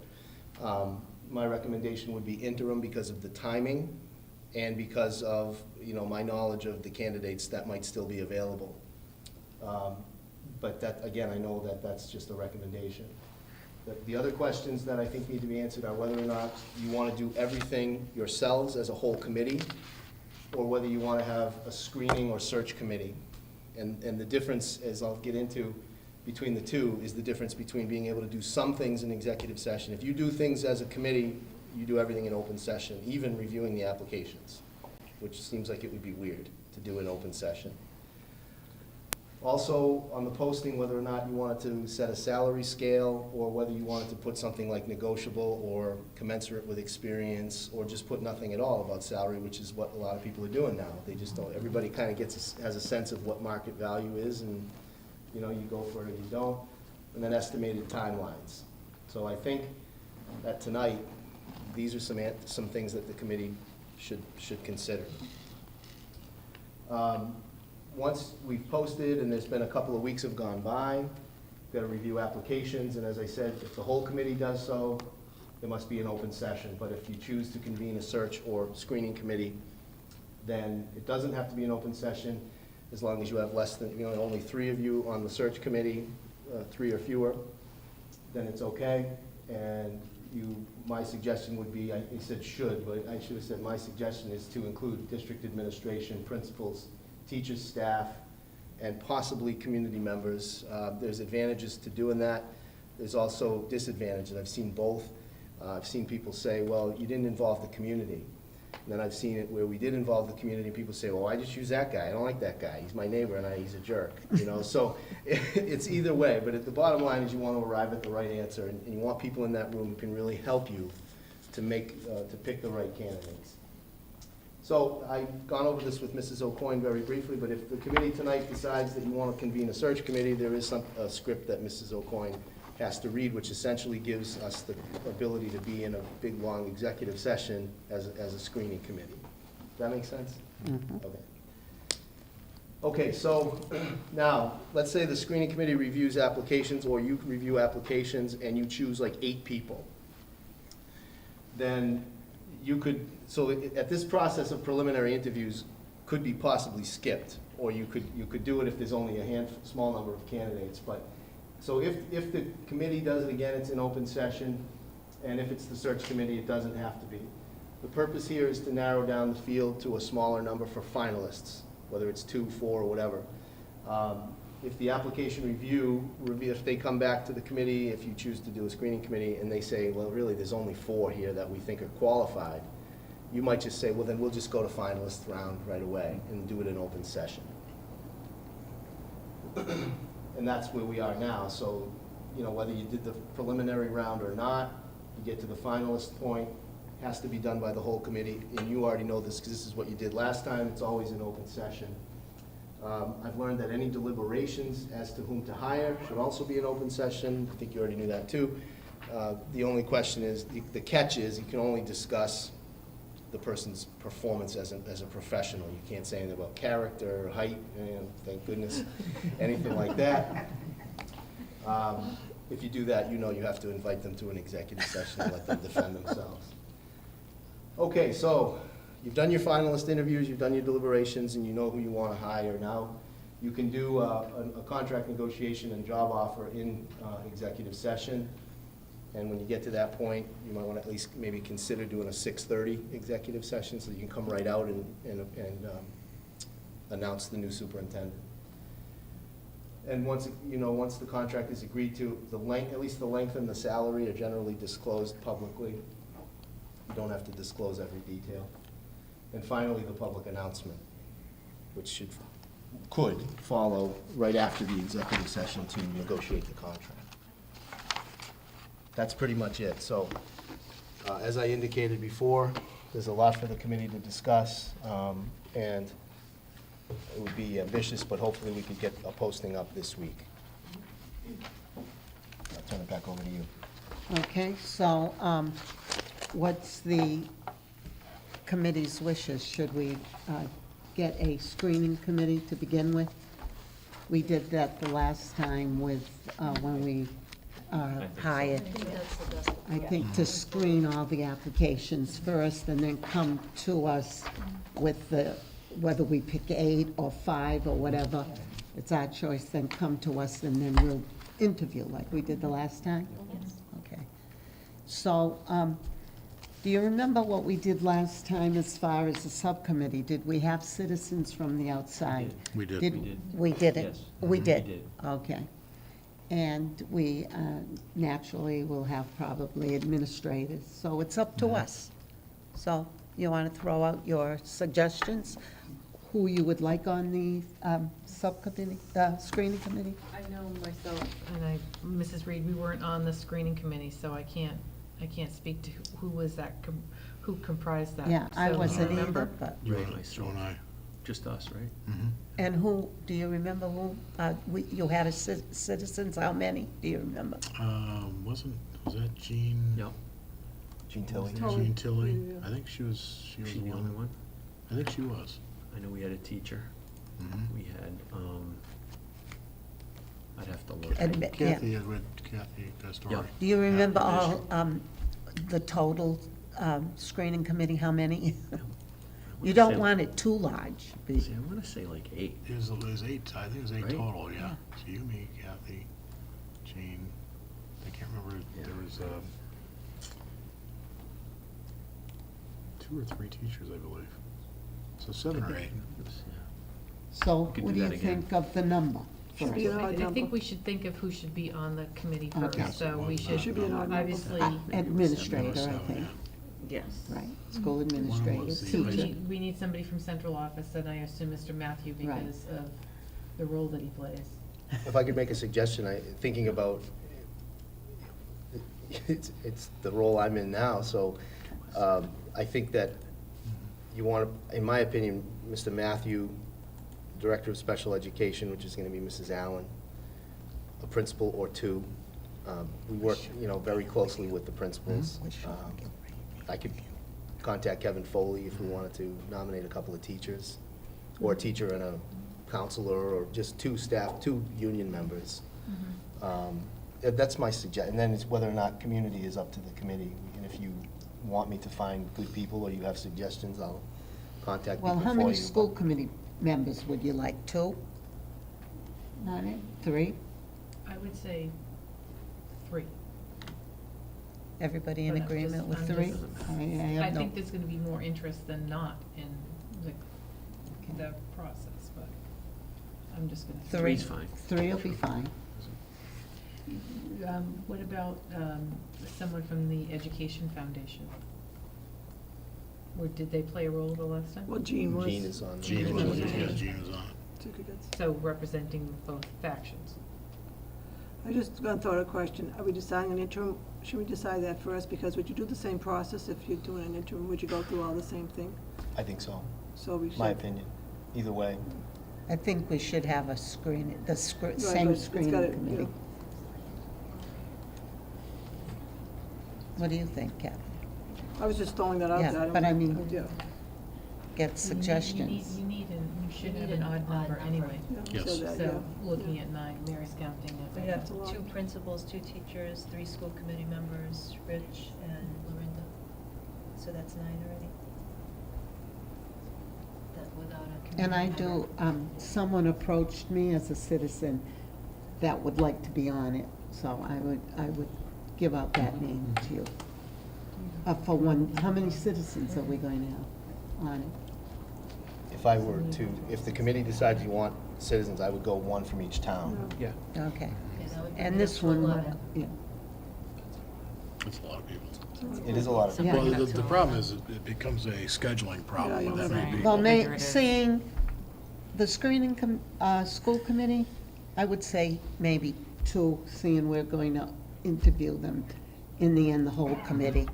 My recommendation would be interim because of the timing and because of, my knowledge of the candidates that might still be available. But that, again, I know that that's just a recommendation. The other questions that I think need to be answered are whether or not you want to do everything yourselves as a whole committee, or whether you want to have a screening or search committee. And the difference, as I'll get into, between the two is the difference between being able to do some things in executive session. If you do things as a committee, you do everything in open session, even reviewing the applications, which seems like it would be weird to do in open session. Also, on the posting, whether or not you wanted to set a salary scale, or whether you wanted to put something like negotiable or commensurate with experience, or just put nothing at all about salary, which is what a lot of people are doing now. They just don't, everybody kind of has a sense of what market value is, and you go for it or you don't, and then estimated timelines. So I think that tonight, these are some things that the committee should consider. Once we've posted, and there's been a couple of weeks have gone by, we've got to review applications, and as I said, if the whole committee does so, there must be an open session. But if you choose to convene a search or screening committee, then it doesn't have to be an open session, as long as you have less than, only 3 of you on the search committee, 3 or fewer, then it's okay. And my suggestion would be, I said should, but I should have said my suggestion is to include district administration, principals, teachers, staff, and possibly community members. There's advantages to doing that. There's also disadvantages. I've seen both. I've seen people say, well, you didn't involve the community. And then I've seen it where we did involve the community, and people say, well, I just use that guy. I don't like that guy. He's my neighbor, and he's a jerk. So it's either way. But the bottom line is you want to arrive at the right answer, and you want people in that room who can really help you to pick the right candidates. So I've gone over this with Mrs. O'Coin very briefly, but if the committee tonight decides that you want to convene a search committee, there is a script that Mrs. O'Coin has to read, which essentially gives us the ability to be in a big, long executive session as a screening committee. Does that make sense? Okay. Okay, so now, let's say the screening committee reviews applications, or you review applications, and you choose like 8 people. Then you could, so at this process of preliminary interviews could be possibly skipped, or you could do it if there's only a small number of candidates. But so if the committee does it again, it's in open session, and if it's the search committee, it doesn't have to be. The purpose here is to narrow down the field to a smaller number for finalists, whether it's 2, 4, or whatever. If the application review, if they come back to the committee, if you choose to do a screening committee, and they say, well, really, there's only 4 here that we think are qualified, you might just say, well, then we'll just go to finalist round right away and do it in open session. And that's where we are now. So, whether you did the preliminary round or not, you get to the finalist point, has to be done by the whole committee, and you already know this because this is what you did last time. It's always in open session. I've learned that any deliberations as to whom to hire should also be an open session. I think you already knew that too. The only question is, the catch is, you can only discuss the person's performance as a professional. You can't say anything about character, height, thank goodness, anything like that. If you do that, you have to invite them to an executive session and let them defend themselves. Okay, so you've done your finalist interviews, you've done your deliberations, and you know who you want to hire. Now you can do a contract negotiation and job offer in executive session. And when you get to that point, you might want to at least maybe consider doing a 6:30 executive session so you can come right out and announce the new superintendent. And once the contract is agreed to, at least the length and the salary are generally disclosed publicly. You don't have to disclose every detail. And finally, the public announcement, which could follow right after the executive session to negotiate the contract. That's pretty much it. So, as I indicated before, there's a lot for the committee to discuss, and it would be ambitious, but hopefully we could get a posting up this week. I'll turn it back over to you. Okay, so what's the committee's wishes? Should we get a screening committee to begin with? We did that the last time with, when we hired. I think to screen all the applications first and then come to us with whether we pick 8 or 5 or whatever, it's our choice, then come to us and then we'll interview like we did the last time? Yes. Okay. So, do you remember what we did last time as far as the subcommittee? Did we have citizens from the outside? We did. We did it? Yes. We did? We did. Okay. And we naturally will have probably administrators, so it's up to us. So you want to throw out your suggestions, who you would like on the subcommittee, screening committee? I know myself, and Mrs. Reed, we weren't on the screening committee, so I can't speak to who was that, who comprised that. Yeah, I So, wasn't remember? either, but, Ray and Joe myself, and I. just us, right? and who, do you remember who, you had as citizens, how many, do you remember? Was that Jean? Yep. Gene Tilley. Jean Tilley? I think she was She the only one? I think she was. I know we had a teacher. Mhm. We had, I'd have to look. Yeah. Kathy had read that story. Yeah. Do you remember Yeah. all, the total screening committee, how many? wanna You don't say- want it too large. be- See, I want to say like 8. There's 8, I think it was 8 Right? total, yeah. Yeah. So you, me, Kathy, Jean, I can't remember, Yeah. there was, 2 or 3 teachers, I believe. So 7 or 8. So could what do do you that again. think of the number? Should be an odd I think number. we should think of who should be on the committee Okay. first, so we Should should be an odd number. obviously, Administrator, I think, yes. right, school administrator, was the- So we teacher. need, we need somebody from central office, and I assume Mr. Matthew Right. because of the role that he plays. If I could make a suggestion, thinking about, it's the role I'm in now, so I think that you want to, in my opinion, Mr. Matthew, Director of Special Education, which is going to be Mrs. Allen, a principal or 2. We work, very closely with the principals. I could contact Kevin Foley if we wanted to nominate a couple of teachers, or a teacher and a counselor, or just 2 staff, 2 union members. That's my suggestion. And then it's whether or not community is up to the committee. And if you want me to find good people, or you have suggestions, I'll contact people Well, for you. how many school committee members would you like? 2? Not it? 3? I would say 3. Everybody in But I'm agreement just- with I'm 3? just- I I have no, think there's gonna be more interest than not in the process, but I'm just gonna. 3? Three's fine. 3 will be fine. What about someone from the Education Foundation? Or did they play a role the last time? Well, Jean was. Gene is on. Gene Gene was, was- yeah, Gene was on it. Took it as- So representing both factions. I just gonna throw out a question. Are we deciding an interim? Should we decide that first? Because would you do the same process if you're doing an interim? Would you go through all the same thing? I think so, So we should. my opinion. Either way. I think we should have a screen, the Right, same but it's screening gotta- committee. yeah. What do you think, Kathy? I was just throwing that out Yeah, there. don't but I think- mean- Yeah. Get suggestions. You should You have need an an odd odd number number. anyway. Yeah, Yes. so that, So, yeah. looking at 9, Mary's counting it. We have to Two look. principals, 2 teachers, 3 school committee members, Rich and Lorinda. So that's 9 already. That without a committee And I member. do, someone approached me as a citizen that would like to be on it, so I would give out that name to you. For one, how many citizens are we going to have on it? If I were to, if the committee decides you want citizens, I would go 1 from each town. Yeah. Okay. Yeah, that would bring And it this up to one, 11. yeah, That's a lot of people. It is a lot of Yeah. people. Well, the problem is it becomes a scheduling problem Yeah, with you're that right. many well, people. seeing the screening school committee, I would say maybe 2, seeing we're going to interview them. In the end, the whole committee.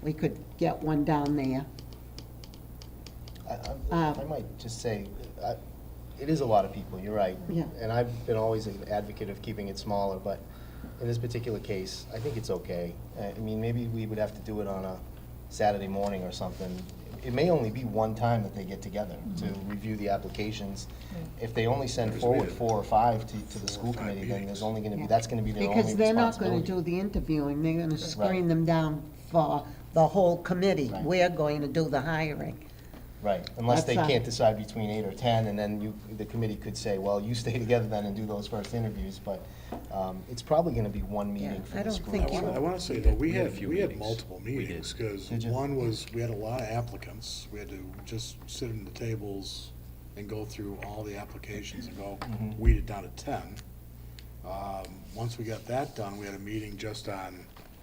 We could get 1 down there. I might just say, it is a lot of people, you're right. Yeah. And I've been always an advocate of keeping it smaller, but in this particular case, I think it's okay. I mean, maybe we would have to do it on a Saturday morning or something. It may only be 1 time that they get together to review the applications. If they only send forward 4 or 5 to the school 4 or 5 committee, then there's meetings. only gonna be, Yeah. that's gonna be their only Because they're not gonna responsibility. do the interviewing, they're gonna screen Right. them down for the whole committee. Right. We're going to do the hiring. Right, unless they That's, can't decide between 8 or 10, and then the committee could say, well, you stay together then and do those first interviews, but it's probably gonna be 1 meeting Yeah, for I the don't school. think I want to say, though, We had a few we had meetings. multiple We did. meetings, because Did you? one was, we had a lot of applicants. We had to just sit in the tables and go through all the applications and go, weed it down to 10. Once we got that done, we had a meeting just on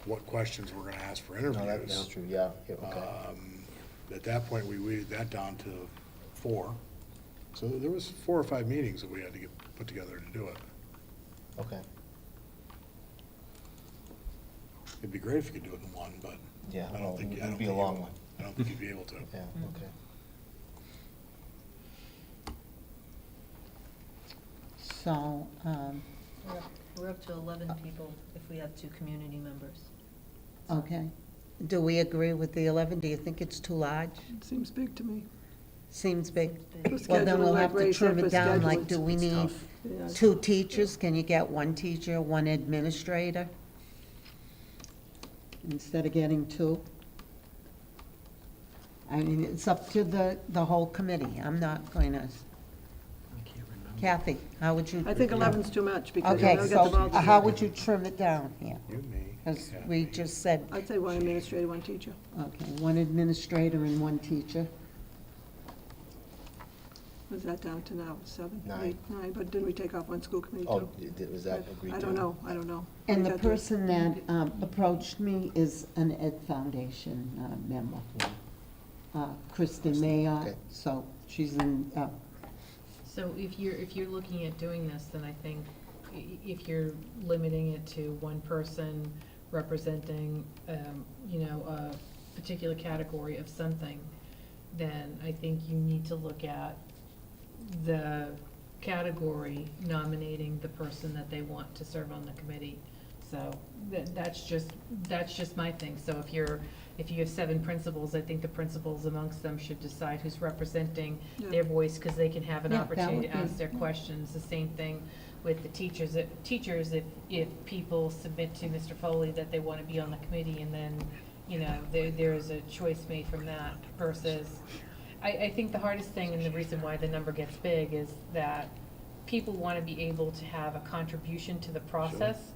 what questions we're going to ask for No, that's interviews. true, yeah, okay. At that point, we weeded that down to 4. So there was 4 or 5 meetings that we had to get put together to do it. Okay, It'd be great if you could do it in 1, but yeah, I well, don't think, it I would don't be a think long you- one, I don't think you'd be able to. yeah, okay. So, We're up to 11 people if we have 2 community members. okay. Do we agree with the 11? Do you think it's too large? It seems big to me. Seems big. For Well, then scheduling, we'll like have to Ray said, trim for it down, like, scheduling, do we it's need tough. Yeah. 2 teachers? Can you get 1 teacher, 1 administrator? Instead of getting 2? I mean, it's up to the whole committee. I'm not going to, I can't remember. Kathy, how would you? I think 11's too much, because you'll Okay, never get them all so to how do. would you trim it down here? You, me. Because Kathy. we just said, I'd say one administrator, one teacher. okay, one administrator and one teacher. Was that down to now, 7, Nine. 8, 9, but didn't we take off one school committee Oh, too? was that agreed to? I don't know. And We the got to- person that approached me is an Ed Foundation member, Kristen Mayotte, Okay. so she's in, So if you're looking at doing this, then I think if you're limiting it to one person representing, a particular category of something, then I think you need to look at the category nominating the person that they want to serve on the committee. So that's just my thing. So if you have 7 principals, I think the principals amongst them should decide who's representing their voice, because they can have an Yeah, that opportunity would to be- ask their questions. The same thing with the teachers. If people submit to Mr. Foley that they want to be on the committee, and then, there is a choice made from that versus, I think the hardest thing, and the reason why the number gets big, is that people want to be able to have a contribution to the process.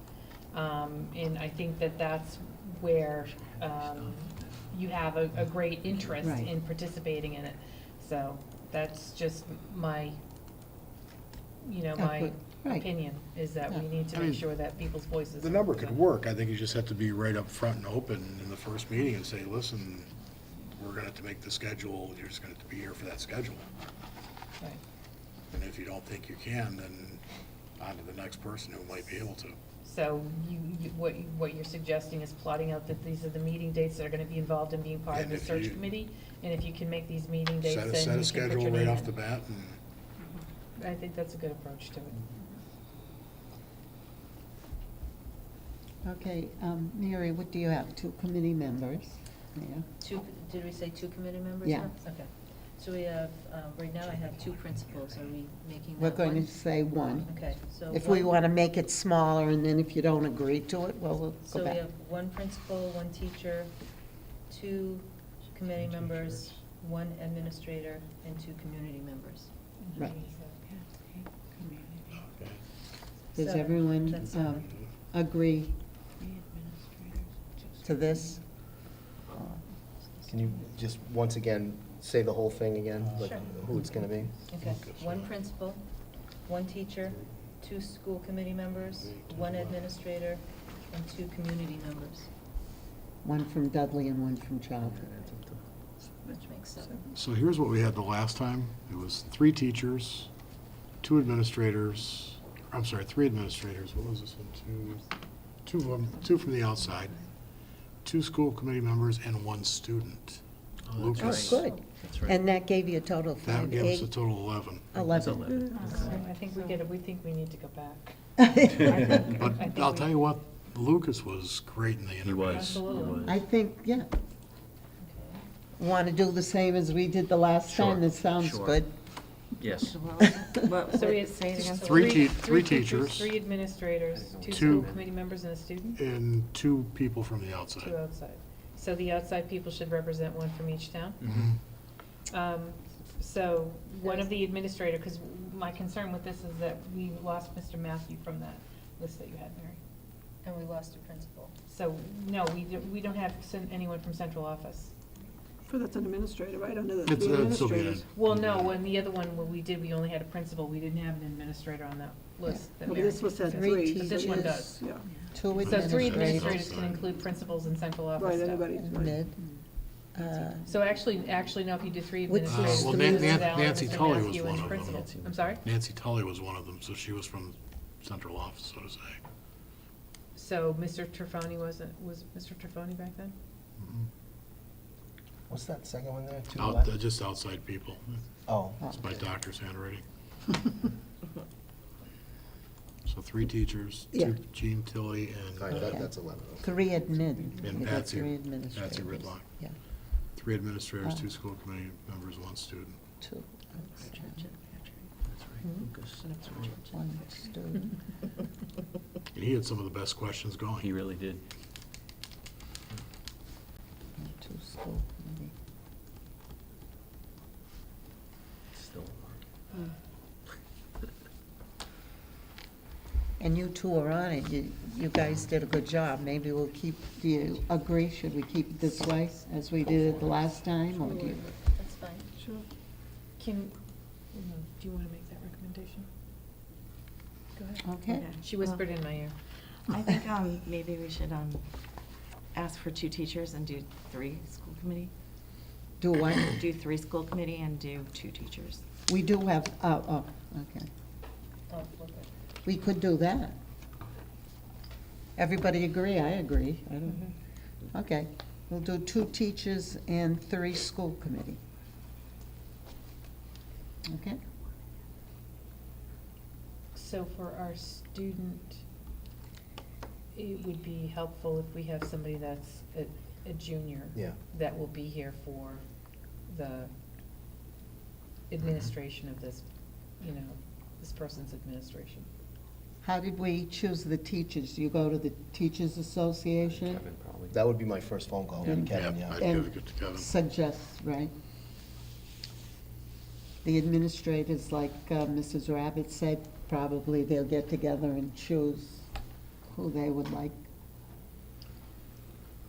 And I think that that's where you have a great interest Right. in participating in it. So that's just my, my Right. opinion, is that we Yeah. need to I make mean, sure that people's voices. The number could work. I think you just have to be right up front and open in the first meeting and say, listen, we're gonna have to make the schedule, you're just gonna have to be here for that schedule. Right. And if you don't think you can, then on to the next person who might be able to. So what you're suggesting is plotting out that these are the meeting dates that are gonna be involved in being part of And the if search you- committee, and if you can make these meeting dates, then Set you a, can set a put schedule your right name off in. the bat, and I think that's a good approach to it. okay, Mary, what do you have? 2 committee members? Yeah. Did we say 2 committee members? Yeah. now? Okay. So we have, right now I have 2 principals. Are we making We're that going one? to say 1. Okay, so. If we one- want to make it smaller, and then if you don't agree to it, well, we'll So go we back. have 1 principal, 1 teacher, 2 committee members, 1 administrator, and 2 community members. Right. okay. Does 7. everyone That's 7. agree to this? Can you just, once again, say the whole thing again, like Sure. who it's gonna be? Okay, 1 principal, 1 teacher, 2 school committee members, 1 administrator, and 2 community members, One from Dudley and one from Charlton. which makes 7. So here's what we had the last time. It was 3 teachers, 2 administrators, I'm sorry, 3 administrators. What was this one? 2 of them, 2 from the outside, 2 school committee members, and 1 student. Oh, Lucas. good. That's right. And that gave you a total of That 5, gave us a 8, total of 11. 11. I think we think we need to go back. But I'll tell you what, Lucas was great in the interview. He was, he Absolutely. was. I think, yeah. Want to do the same as we did the last time? Sure, That sounds sure. good. Yes. So we had Three teachers. 3 administrators, 2 Two- school committee members, and a student, And 2 people from the 2 outside. outside. So the outside people should represent 1 from each town? So one of the administrator, because my concern with this is that we lost Mr. Matthew from that list that you had, Mary. And we lost a principal. So, no, we don't have anyone from central office. So that's an administrator, right, under the It's, 3 it'll be administrators. Well, no, when the other one, when we did, we only had a principal, we didn't have an administrator on that list. that Well, Mary this was said said. 3. But this one teachers. does. Yeah, 2 So 3 administrators. administrators can include principals and central office right, staff. anybody, And right. mid. So actually, no, if you do 3 Which administrators. is Well, the Mrs. Nan- Allen, Nancy Mr. Tully was Matthew, one and of them. principal. I'm sorry? Nancy Tully was one of them, so she was from central office, so to say. So Mr. Trefoni was Mr. Trefoni back then? What's that second one there? 2 Out, left? just outside people. Oh, It's my doctor's handwriting. So 3 teachers, Yeah. 2 Jean Tilly all right, Okay. that's 11. 3 admin. and We got Patsy, 3 Patsy administrators. Ridlock. Yeah, 3 administrators, Oh. 2 school committee members, 1 student. 2. That's right, Lucas, that's right. 1 student. And he had some of the best questions going. He really did. And 2 school committee. Still. two are on it, you guys did a good job. Maybe we'll keep, do you agree? Should we keep it this way as we did it the last time, or do you? That's fine. Sure. Do you want to make that recommendation? Go ahead. Okay. She whispered in my ear. I think maybe we should ask for 2 teachers and do 3 school committee. Do what? Do 3 school committee and do 2 teachers. We do have, okay. We could do that. Everybody agree? I agree. I don't, okay. We'll do 2 teachers and 3 school committee. Okay? So for our student, it would be helpful if we have somebody that's a junior. Yeah. That will be here for the administration of this, this person's administration. How did we choose the teachers? Do you go to the Teachers Association? Kevin, probably. That would be my first phone call to Kevin, yeah. I'd give And it to Kevin. suggest, right? The administrators, like Mrs. Rabbit said, probably they'll get together and choose who they would like.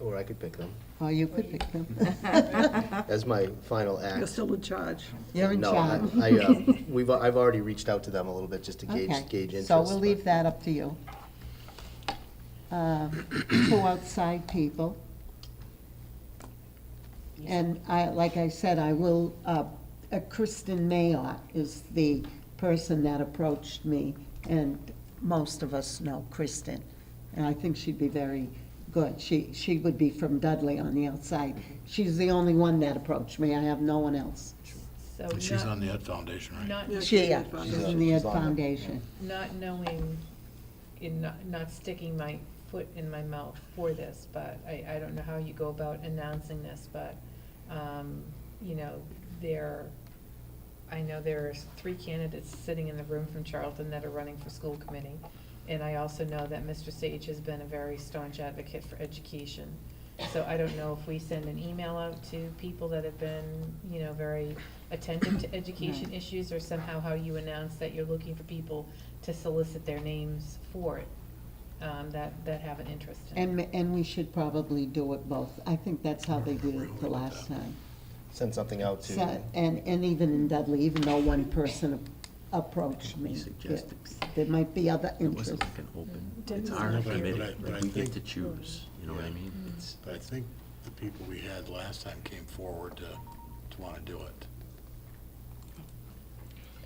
Or I could pick them Or you could pick them. as my final You're act. still in charge. You're in No, charge. I've already reached out to them a little bit just to gauge Okay, interest. so we'll but- leave that up to you. 2 outside people. And like I said, I will, Kristen Mayotte is the person that approached me, and most of us know Kristen. And I think she'd be very good. She would be from Dudley on the outside. She's the only one that approached me. I have no one else. So And she's on the Ed Foundation, right? Not, Yeah, She's she's in the Ed she's on it. Foundation. not knowing, not sticking my foot in my mouth for this, but I don't know how you go about announcing this, but, I know there's 3 candidates sitting in the room from Charlton that are running for school committee. And I also know that Mr. Sage has been a very staunch advocate for education. So I don't know if we send an email out to people that have been, very attentive to education issues, or somehow how you announce that you're looking for people to solicit their names for it, that have an interest in it. And we should probably do it both. I think that's how they did it the last time. Send something out to. So, and even in Dudley, even though one person approached me, We suggested there might be other It wasn't interests. like an open, it's Didn't- our No, but I- committee, but I but we get think- to choose, you know what I mean? It's, But I think the people we had last time came forward to want to do it.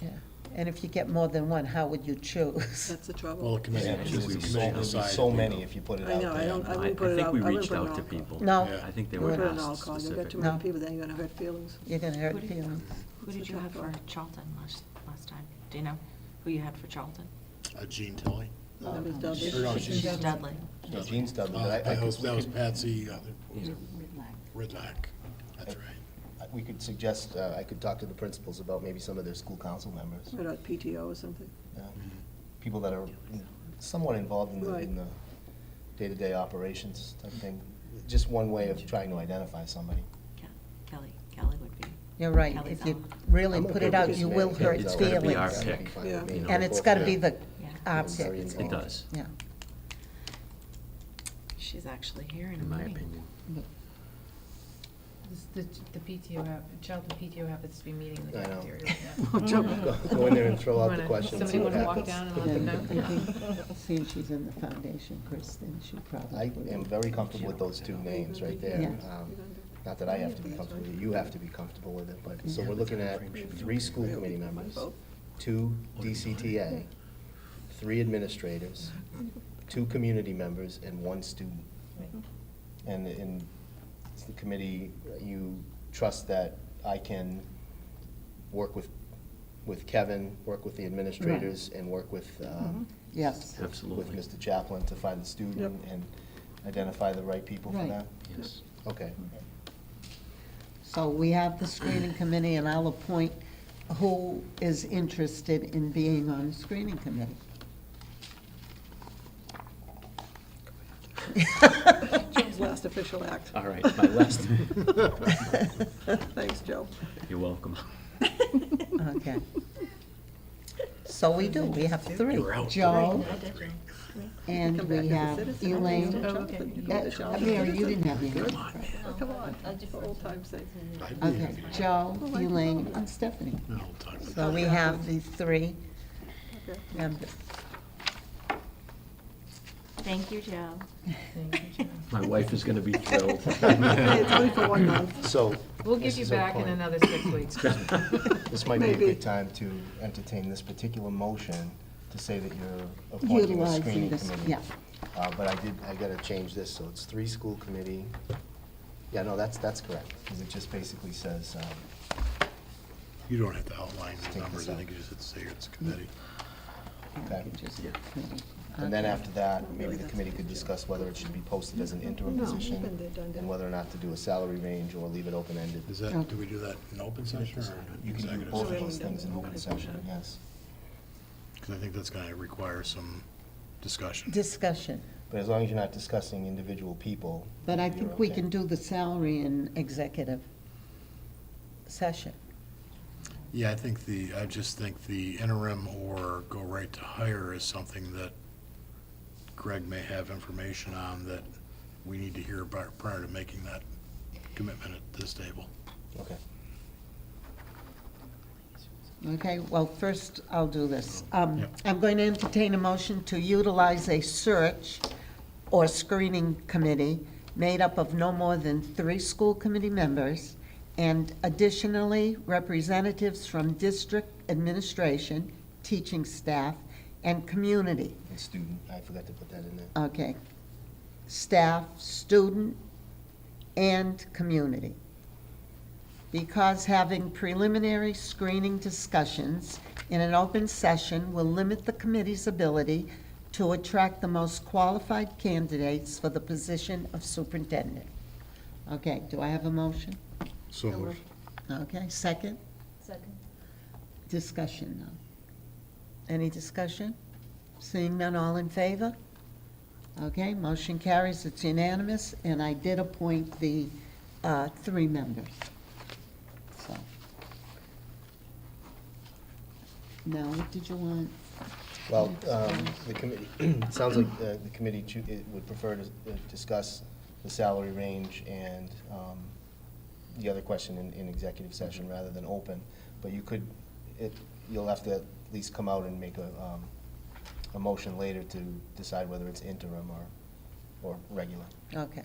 Yeah. And if you get more than one, how would you choose? That's the trouble. Well, the committee, Yeah, the there'd be committee so- there'd be decided. so many if you put it I out know, I there. don't- I I wouldn't put it think out- we I wouldn't reached put it out on to all call. people. No. I think they You were put it on all asked call, you'll get too specifically. many No. people, then you're gonna hurt feelings. You're gonna hurt feelings. Who did you have for Charlton last time? Do you know who you had for Charlton? Jean Tilly? That was Dudley. Or no, she's- Dudley. Yeah, Gene's done, but I That was could, Patsy Ridlack. That's right. we could suggest, I could talk to the principals about maybe some of their school council members. What about PTO or something? Yeah. People that are somewhat involved in Right. the day-to-day operations type thing. Just one way of trying to identify somebody. Kelly would be. You're right. Kelly's If you out. really I'm put okay it out, with you this will name. hurt It's gotta be our feelings. That'd be pick. fine with Yeah. me. You know, And it's gotta be the, Yeah. our It's very pick. involved. It does, Yeah. She's actually here in a in my meeting. opinion. The PTO, Charlton PTO happens to be meeting in the I know. cafeteria right now. Go in there and throw out the Wanna- questions. see Somebody what wanna walk happens. down and let them know? Seeing she's in the foundation, Kristen, she probably. I am very comfortable with those 2 names right there. Yeah. Not that I have to be comfortable with it, you have to be comfortable with it, but, so we're looking at 3 school committee members, 2 DCTA, 3 administrators, 2 community members, and 1 student. And in the committee, you trust that I can work with Kevin, work with the administrators, and work with, Yes. Absolutely. with Mr. Chaplin to find the student and identify the right people for Right. that? Yes. Okay. So we have the screening committee, and I'll appoint who is interested in being on the screening committee. Joe's last official act. All right, my last, Thanks, Joe. you're welcome. Okay. So we do, we have three. Joe, and Come back we as a have citizen. Elaine. Oh, okay. Mary, you didn't have your hand. Come on, for old time's sake. Okay, Joe, Elaine, and Stephanie. No, time. So we have the three Okay. members. Thank you, Joe. My wife is going to be thrilled. Hey, it's only for 1 month. So. We'll give you Mrs. back in O'Coin, another 6 weeks. This might be a Maybe. good time to entertain this particular motion to say that you're appointing a Utilizing screening this, committee. yeah. But I gotta change this, so it's 3 school committee. Yeah, no, that's correct, because it just basically says, You don't have to outline Take the numbers, this I out. think you just have to say it's a committee. okay. Just- And then after that, maybe the committee could discuss whether it should be posted as an interim No, position, we've been done that. and whether or not to do a salary range or leave it open-ended. Is that, do we do that in open session or You in can do executive both of session? those things in open session, yes. Because I think that's going to require some discussion. Discussion, But as long as you're not discussing individual people. but I you're think we okay. can do the salary in executive session. Yeah, I just think the interim or go right to hire is something that Greg may have information on that we need to hear about prior to making that commitment at this table. Okay. Okay, well, first, I'll do this. Yep. I'm going to entertain a motion to utilize a search or screening committee made up of no more than 3 school committee members, and additionally, representatives from district administration, teaching staff, and community. And student, I forgot to put that in there. Okay. Staff, student, and community. Because having preliminary screening discussions in an open session will limit the committee's ability to attract the most qualified candidates for the position of superintendent. Okay, do I have a motion? So moved. Okay, second? Second. Discussion now. Any discussion? Seeing none, all in favor? Okay, motion carries, it's unanimous, and I did appoint the 3 members. So. Now, what did you want? Well, the committee, it sounds like the committee would prefer to discuss the salary range and the other question in executive session rather than open. But you could, you'll have to at least come out and make a motion later to decide whether it's interim or regular. Okay.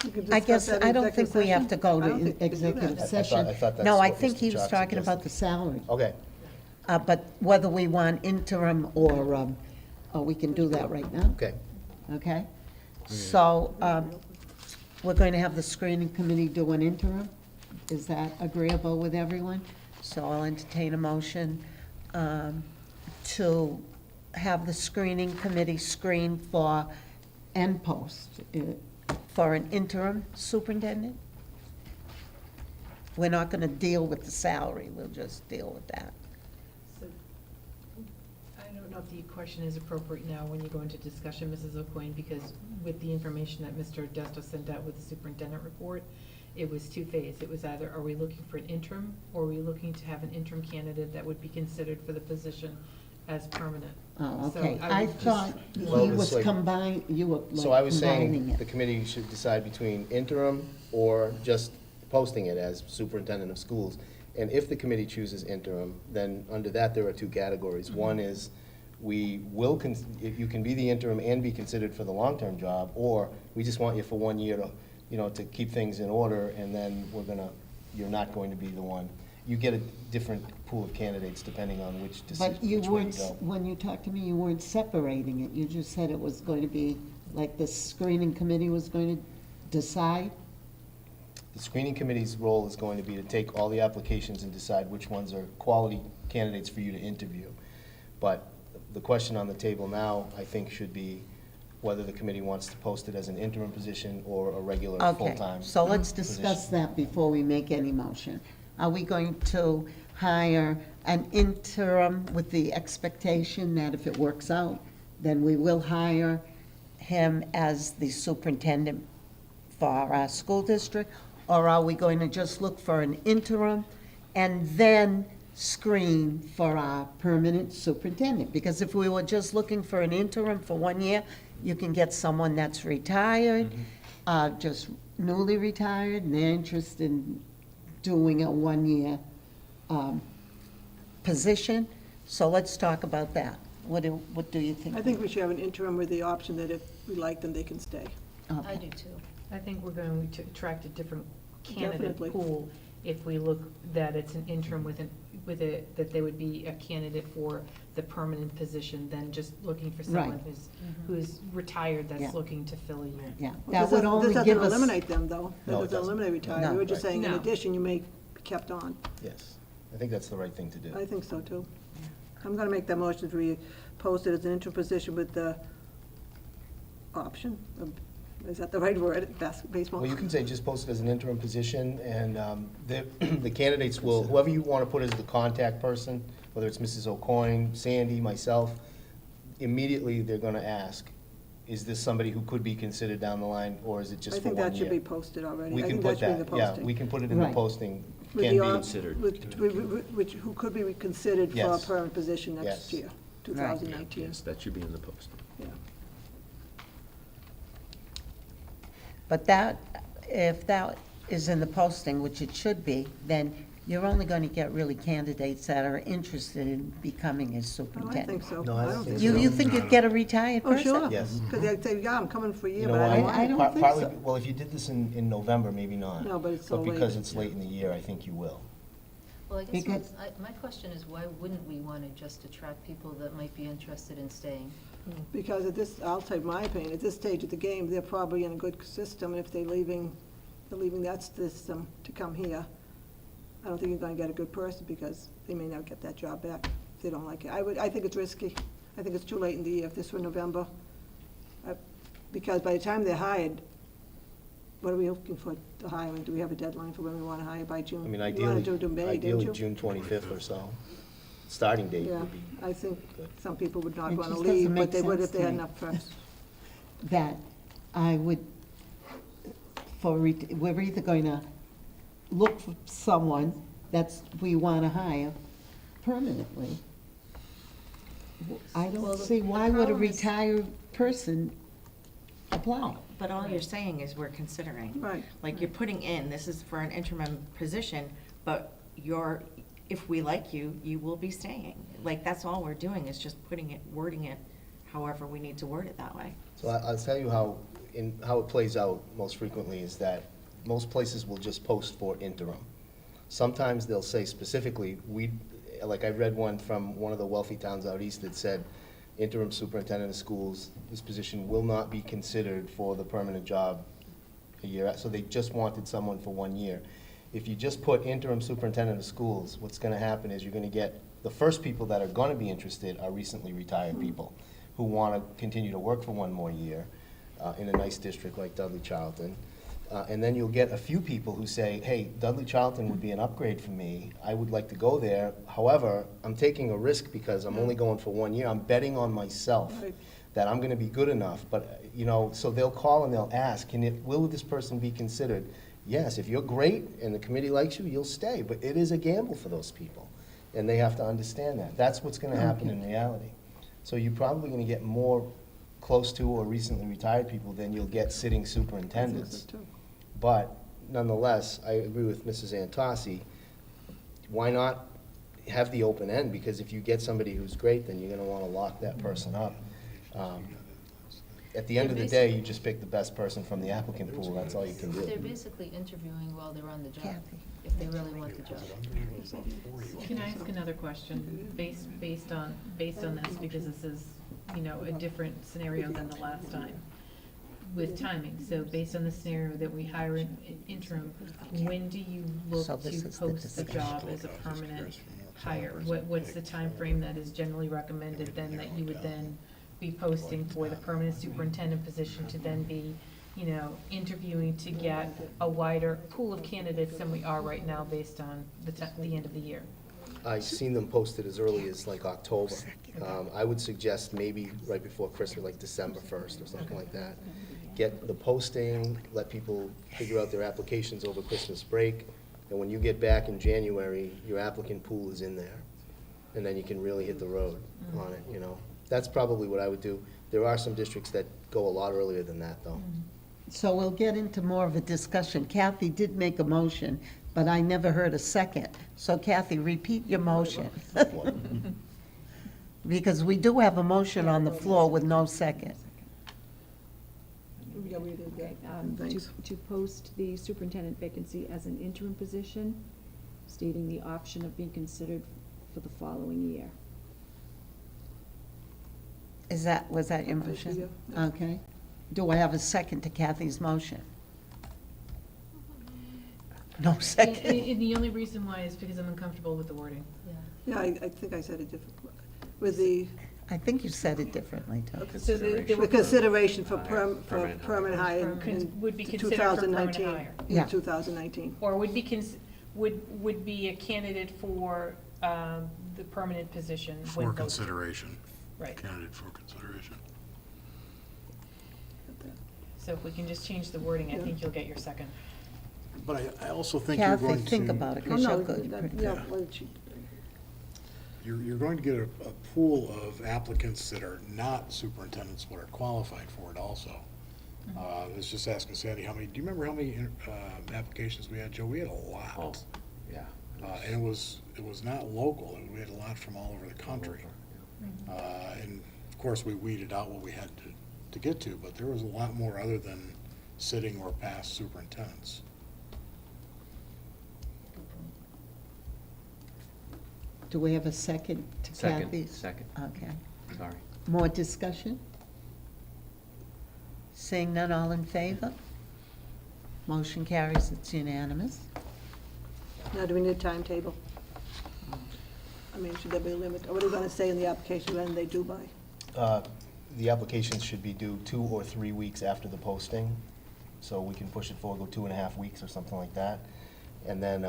You can I discuss guess, that in I don't executive think we have session? to go I don't to think we can do that. executive I thought- session. I thought that's No, I what think Mr. he was Chalk talking about suggested. the salary. Okay, But whether we want interim or we can do that right now. okay. Okay? So, we're going to have the screening committee do an interim? Is that agreeable with everyone? So I'll entertain a motion to have the screening committee screen for and post for an interim superintendent? We're not going to deal with the salary, we'll just deal with that. So, I don't know if the question is appropriate now when you go into discussion, Mrs. O'Coin, because with the information that Mr. Desto sent out with the superintendent report, it was two-phase. It was either, are we looking for an interim, or are we looking to have an interim candidate that would be considered for the position as permanent? Oh, So okay. I I would just thought Well, he it's was like- combining, you were So I like was combining saying the it. committee should decide between interim or just posting it as superintendent of schools. And if the committee chooses interim, then under that, there are 2 categories. One is, we will, you can be the interim and be considered for the long-term job, or we just want you for 1 year to, to keep things in order, and then you're not going to be the one. You get a different pool of candidates depending on which But you which way you weren't, go. when you talked to me, you weren't separating it. You just said it was going to be, like the screening committee was going to decide? The screening committee's role is going to be to take all the applications and decide which ones are quality candidates for you to interview. But the question on the table now, I think, should be whether the committee wants to post it as an interim position or a regular Okay, full-time so let's discuss position. that before we make any motion. Are we going to hire an interim with the expectation that if it works out, then we will hire him as the superintendent for our school district? Or are we going to just look for an interim and then screen for our permanent superintendent. Because if we were just looking for an interim for 1 year, you can get someone that's retired, just newly retired, and they're interested in doing a 1-year position. So let's talk about that. What do you think? I think we should have an interim with the option that if we like them, they can stay. Okay. I do too. I think we're going to attract a different candidate Definitely. pool if we look that it's an interim that they would be a candidate for the permanent position than just looking for someone Right. who's retired Yeah. that's looking to fill a year. Yeah, Well, that this would doesn't- only give This doesn't us. eliminate them, though. That No, it doesn't doesn't. eliminate retirement. No. We were just saying, in No. addition, you may be kept on. Yes, I think that's the right thing to do. I think so, too. I'm gonna make that motion to be posted as an interim position with the option, is that the right word, baseball? Well, you can say just post it as an interim position, and the candidates will, whoever you want to put as the contact person, whether it's Mrs. O'Coin, Sandy, myself, immediately they're going to ask, is this somebody who could be considered down the line, or is it just I for 1 think year? that should be posted already. We I can think that put should be in that, the yeah, posting. we can put it in the Right. posting. With Can the be op- considered. Which, who could be considered for a Yes. permanent position next Yes. year, 2019. Yes, that should be in the posting. Yeah. But that, if that is in the posting, which it should be, then you're only going to get really candidates that are interested in becoming a Oh, I superintendent. think so. No, I don't think You, so. you think you'd get a retired Oh, person? sure. Yes. Because they'd say, yeah, I'm coming for a year, You know but I don't why? want I it. don't think Partly, so. well, if you did this in November, maybe not. No, but it's so But because late. it's late in the year, I think you will. Well, I guess Because- my question is, why wouldn't we want to just attract people that might be interested in staying? Because at this, I'll tell you my opinion, at this stage of the game, they're probably in a good system, and if they're leaving that system to come here, I don't think you're gonna get a good person, because they may not get that job back if they don't like it. I think it's risky. I think it's too late in the year, if this were November. Because by the time they're hired, what are we looking for the hiring? Do we have a deadline for when we wanna hire by June? I mean, You ideally, wanted to do May, didn't you? June 25th or so. Starting date Yeah, would be. I think Good. some people would not It wanna just doesn't leave, make but they would sense if they to had me. enough friends. That I would, we're either going to look for someone we want to hire permanently. I Well, don't the- see the why would a problem is- retired person apply? But all you're saying is we're considering. Right. Like, you're putting in, this is for an interim position, but if we like you, you will be staying. Like, that's all we're doing, is just wording it however we need to word it that way. So I'll tell you how it plays out most frequently is that most places will just post for interim. Sometimes they'll say specifically, like I read one from one of the wealthy towns out east that said, interim superintendent of schools, this position will not be considered for the permanent job a year. So they just wanted someone for 1 year. If you just put interim superintendent of schools, what's gonna happen is you're gonna get, the first people that are gonna be interested are recently retired people who wanna continue to work for 1 more year in a nice district like Dudley-Charlton. And then you'll get a few people who say, hey, Dudley-Charlton would be an upgrade for me. I would like to go there. However, I'm taking a risk because I'm only going for 1 year. I'm betting on myself Right. that I'm gonna be good enough. But, so they'll call and they'll ask, will this person be considered? Yes, if you're great and the committee likes you, you'll stay. But it is a gamble for those people. And they have to understand that. That's what's gonna happen in reality. So you're probably gonna get more close to or recently retired people than you'll get sitting superintendents. too. But nonetheless, I agree with Mrs. Antossi. Why not have the open end? Because if you get somebody who's great, then you're gonna wanna lock that person up. At the end of the day, you just pick the best person from the applicant pool, that's all you can They're do. basically interviewing while they're on the job, Kathy. if they really want the job. Can I ask another question, based on this, because this is, a different scenario than the last time with timing? So based on the scenario that we hire an interim, when do you look So this to is the post the job as a permanent hire? What's the time frame that is generally recommended then that you would then be posting for the permanent superintendent position to then be, interviewing to get a wider pool of candidates than we are right now based on the end of the year? I've seen them posted as early as like October. I would suggest maybe right before Christmas, like December 1st or something like that. Get the posting, let people figure out their applications over Christmas break, And when you get back in January, your applicant pool is in there, and then you can really hit the road on it, you know? That's probably what I would do. There are some districts that go a lot earlier than that, though. So we'll get into more of a discussion. Kathy did make a motion, but I never heard a second. So Kathy, repeat your motion. Because we do have a motion on the floor with no second. Yeah, we did that. Okay, Thanks. to post the superintendent vacancy as an interim position, stating the option of being considered for the following year. Was that your motion? Yeah. Okay. Do I have a second to Kathy's motion? No And second. and the only reason why is because I'm uncomfortable with the wording. Yeah, I think I said it different, with the, I think you said it differently, too. So they the were consideration for Permanent hire. permanent hire would be in considered for permanent 2019. hire. Yeah. In 2019. Or would be a candidate for the permanent position when For voted. consideration. Right. Candidate for consideration. So if we can just change the wording, I think you'll get your second. But I also think you're Kathy, going to. think about it, Oh, because no, you're good. that- pretty yeah, good. well, she- You're going to get a pool of applicants that are not superintendents, but are qualified for it also. I was just asking Sandy, do you remember how many applications we had, Joe? We had a Oh, lot. yeah. And it was not local, we had a lot from all over the country. And of course, we weeded out what we had to get to, but there was a lot more other than sitting or past superintendents. Do we have a second to Kathy's? Second. Okay. Sorry. More discussion? Seeing none, all in favor? Motion carries, it's unanimous. Now, do we need a timetable? I mean, should there be a limit? Or what are you gonna say in the application when they do by? The applications should be due 2 or 3 weeks after the posting, so we can push it forward, go 2.5 weeks or something like that. And then,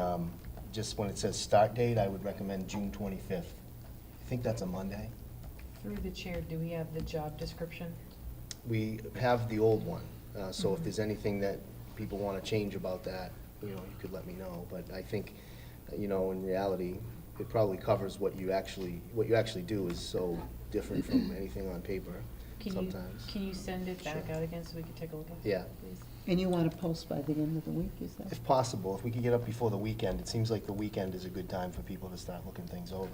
just when it says start date, I would recommend June 25th. I think that's a Monday. Through the chair, do we have the job description? We have the old one, so if there's anything that people want to change about that, you could let me know. But I think, in reality, it probably covers what you actually do is so different from anything on paper sometimes. Can you send it back out again so we can take a look at it? Yeah. Please? And you want to post by the end of the week, is that? If possible, if we could get up before the weekend, it seems like the weekend is a good time for people to start looking things over.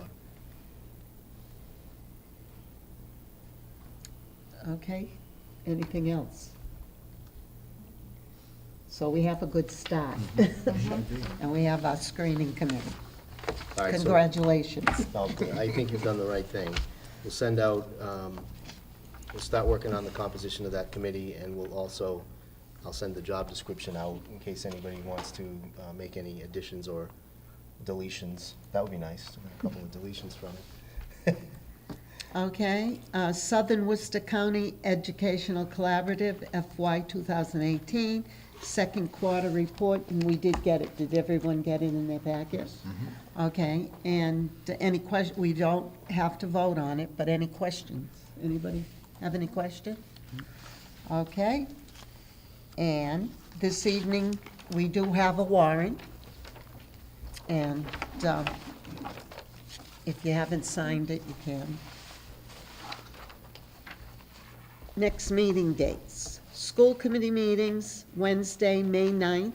Okay, anything else? So we have a good start. And we have our screening committee. All right, so- Congratulations. I think you've done the right thing. We'll send out, we'll start working on the composition of that committee, and I'll send the job description out in case anybody wants to make any additions or deletions. That would be nice, a couple of deletions from it. Okay, Southern Worcester County Educational Collaborative, FY 2018, second quarter report, and we did get it. Did everyone get it in their packet? Okay, and any question, we don't have to vote on it, but any questions? Anybody have any questions? Okay, and this evening, we do have a warrant, and if you haven't signed it, you can. Next meeting dates. School committee meetings, Wednesday, May 9th,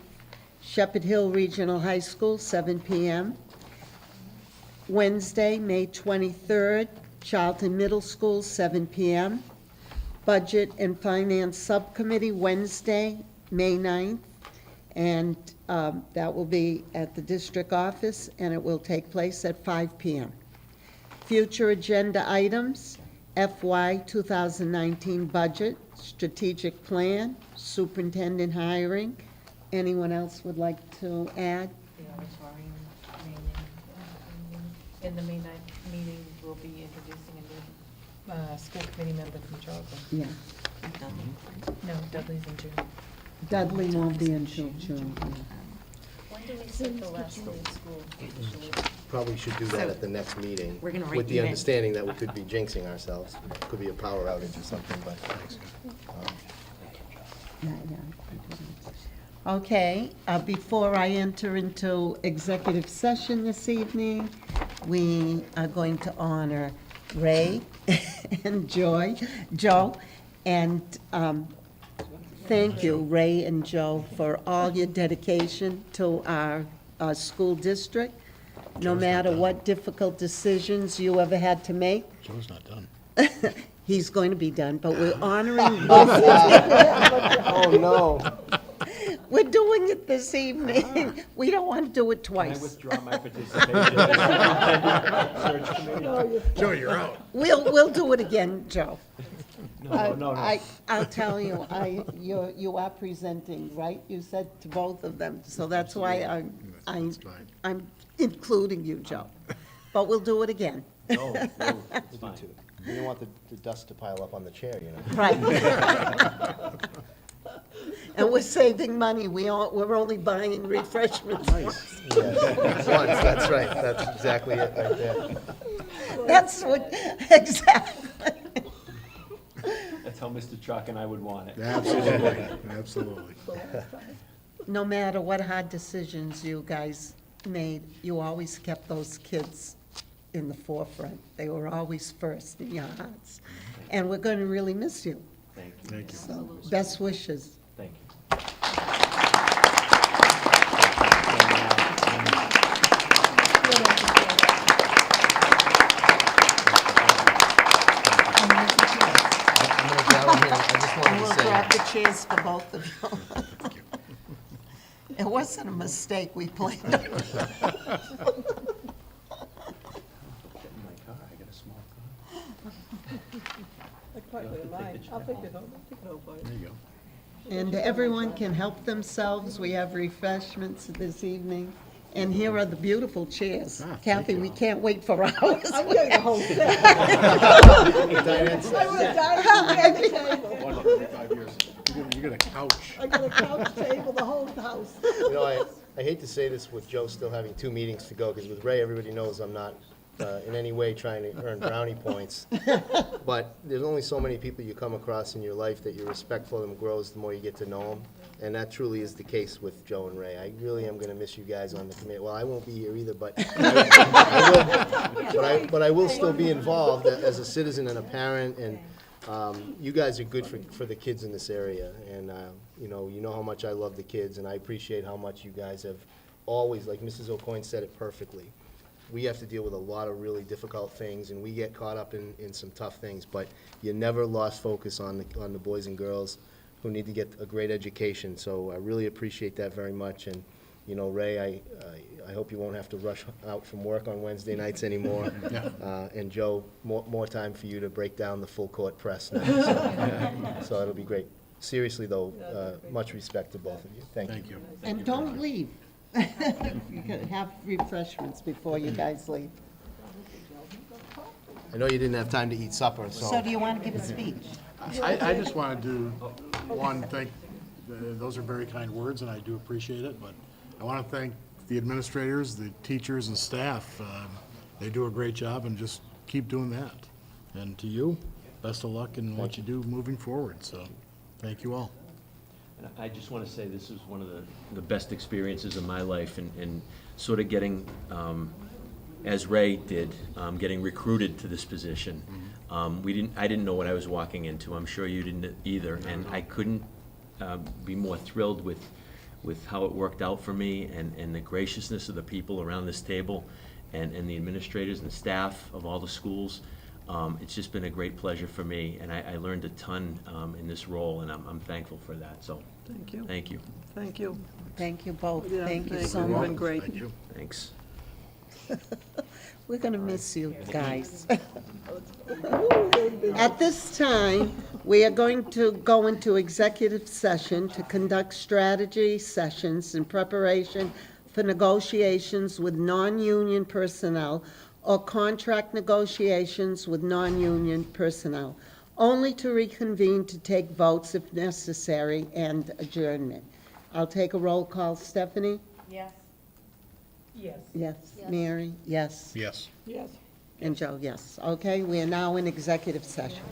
Shepherd Hill Regional High School, 7 p.m. Wednesday, May 23rd, Charlton Middle School, 7 p.m. Budget and Finance Subcommittee, Wednesday, May 9th, and that will be at the district office, and it will take place at 5 p.m. Future agenda items, FY 2019 budget, strategic plan, superintendent hiring. Anyone else would like to add? The auditorium naming. In the May 9th meeting, we'll be introducing a new school committee member from Charlton. Yeah, No, Dudley's in June. Dudley won't be until June. When do we set the last day of school officially? Probably should do that at the next meeting. We're gonna With the re-even. understanding that we could be jinxing ourselves. Could be a power outage or something, but. Yeah. Okay, before I enter into executive session this evening, we are going to honor Ray and Joe, and thank you, Ray and Joe, for all your dedication to our school district. No matter what difficult decisions you ever had to make, Joe's not done. he's going to be done, but we're honoring both of you. Oh, no. We're doing it this evening. We don't want to do it Can I twice. withdraw my participation in the search committee? Joe, you're out. We'll do it again, Joe. No. I'll tell you, you are presenting, right? You said to both of them, so that's why That's fine. I'm including you, Joe. But we'll do it again. No, it's fine. You don't want the dust to pile up on the chair, you know? Right. And we're saving money. We're only buying refreshments. Nice. Once, that's right. That's exactly it right there. That's what, exactly. That's how Mr. Chalk and I would want it. Absolutely, absolutely. No matter what hard decisions you guys made, you always kept those kids in the forefront. They were always first in your hearts. And we're going to really miss you. Thank you. Thank you. So, best wishes. Thank you. I'm gonna grab them here. I just And wanted we'll to say, grab the chairs for both of you. It wasn't a mistake, we planned it. Get in my car, I got a small car. I'll take it home, There you go. And everyone can help themselves. We have refreshments this evening. And here are the beautiful chairs. Ah, thank Kathy, you. we can't wait for ours. I'm getting the whole thing. Diane said- I would have died at the table. 105 years. You got a couch. I got a couch table, the whole house. You know, I hate to say this with Joe still having 2 meetings to go, because with Ray, everybody knows I'm not in any way trying to earn brownie points. But there's only so many people you come across in your life that you're respectful of them grows the more you get to know them. And that truly is the case with Joe and Ray. I really am going to miss you guys on the committee. Well, I won't be here either, but I will still be involved as a citizen and a parent. And you guys are good for the kids in this area. And you know how much I love the kids, and I appreciate how much you guys have always, like Mrs. O'Coin said it perfectly. We have to deal with a lot of really difficult things, and we get caught up in some tough things. But you never lost focus on the boys and girls who need to get a great education. So I really appreciate that very much. And, you know, Ray, I hope you won't have to rush out from work on Wednesday nights anymore. And Joe, more time for you to break down the full court press now. So it'll be great. Seriously, though, much respect to both of you. Thank you. Thank you. And don't leave. You can have refreshments before you guys leave. I know you didn't have time to eat supper, So do you want to give a speech? I just wanted to, thank, those are very kind words, and I do appreciate it, but I want to thank the administrators, the teachers, and staff. They do a great job, and just keep doing that. And to you, best of luck in what you do moving forward, so thank you all. And I just want to say this is one of the best experiences of my life, and sort of getting, as Ray did, getting recruited to this position. I didn't know what I was walking into. I'm sure you didn't either, and I couldn't be more thrilled with how it worked out for me, and the graciousness of the people around this table, and the administrators and the staff of all the schools. It's just been a great pleasure for me, and I learned a ton in this role, and I'm thankful for that. So, Thank you. thank you. Thank you. Thank you both. Yeah, Thank you thank so you. You've much. been great. Thank you. Thanks. We're going to miss you guys. At this time, we are going to go into executive session to conduct strategy sessions in preparation for negotiations with non-union personnel or contract negotiations with non-union personnel, only to reconvene to take votes if necessary and adjournment. I'll take a roll call. Stephanie? Yes. Yes. Yes. Mary? Yes. Yes. Yes. And Joe, yes. Okay, we are now in executive session.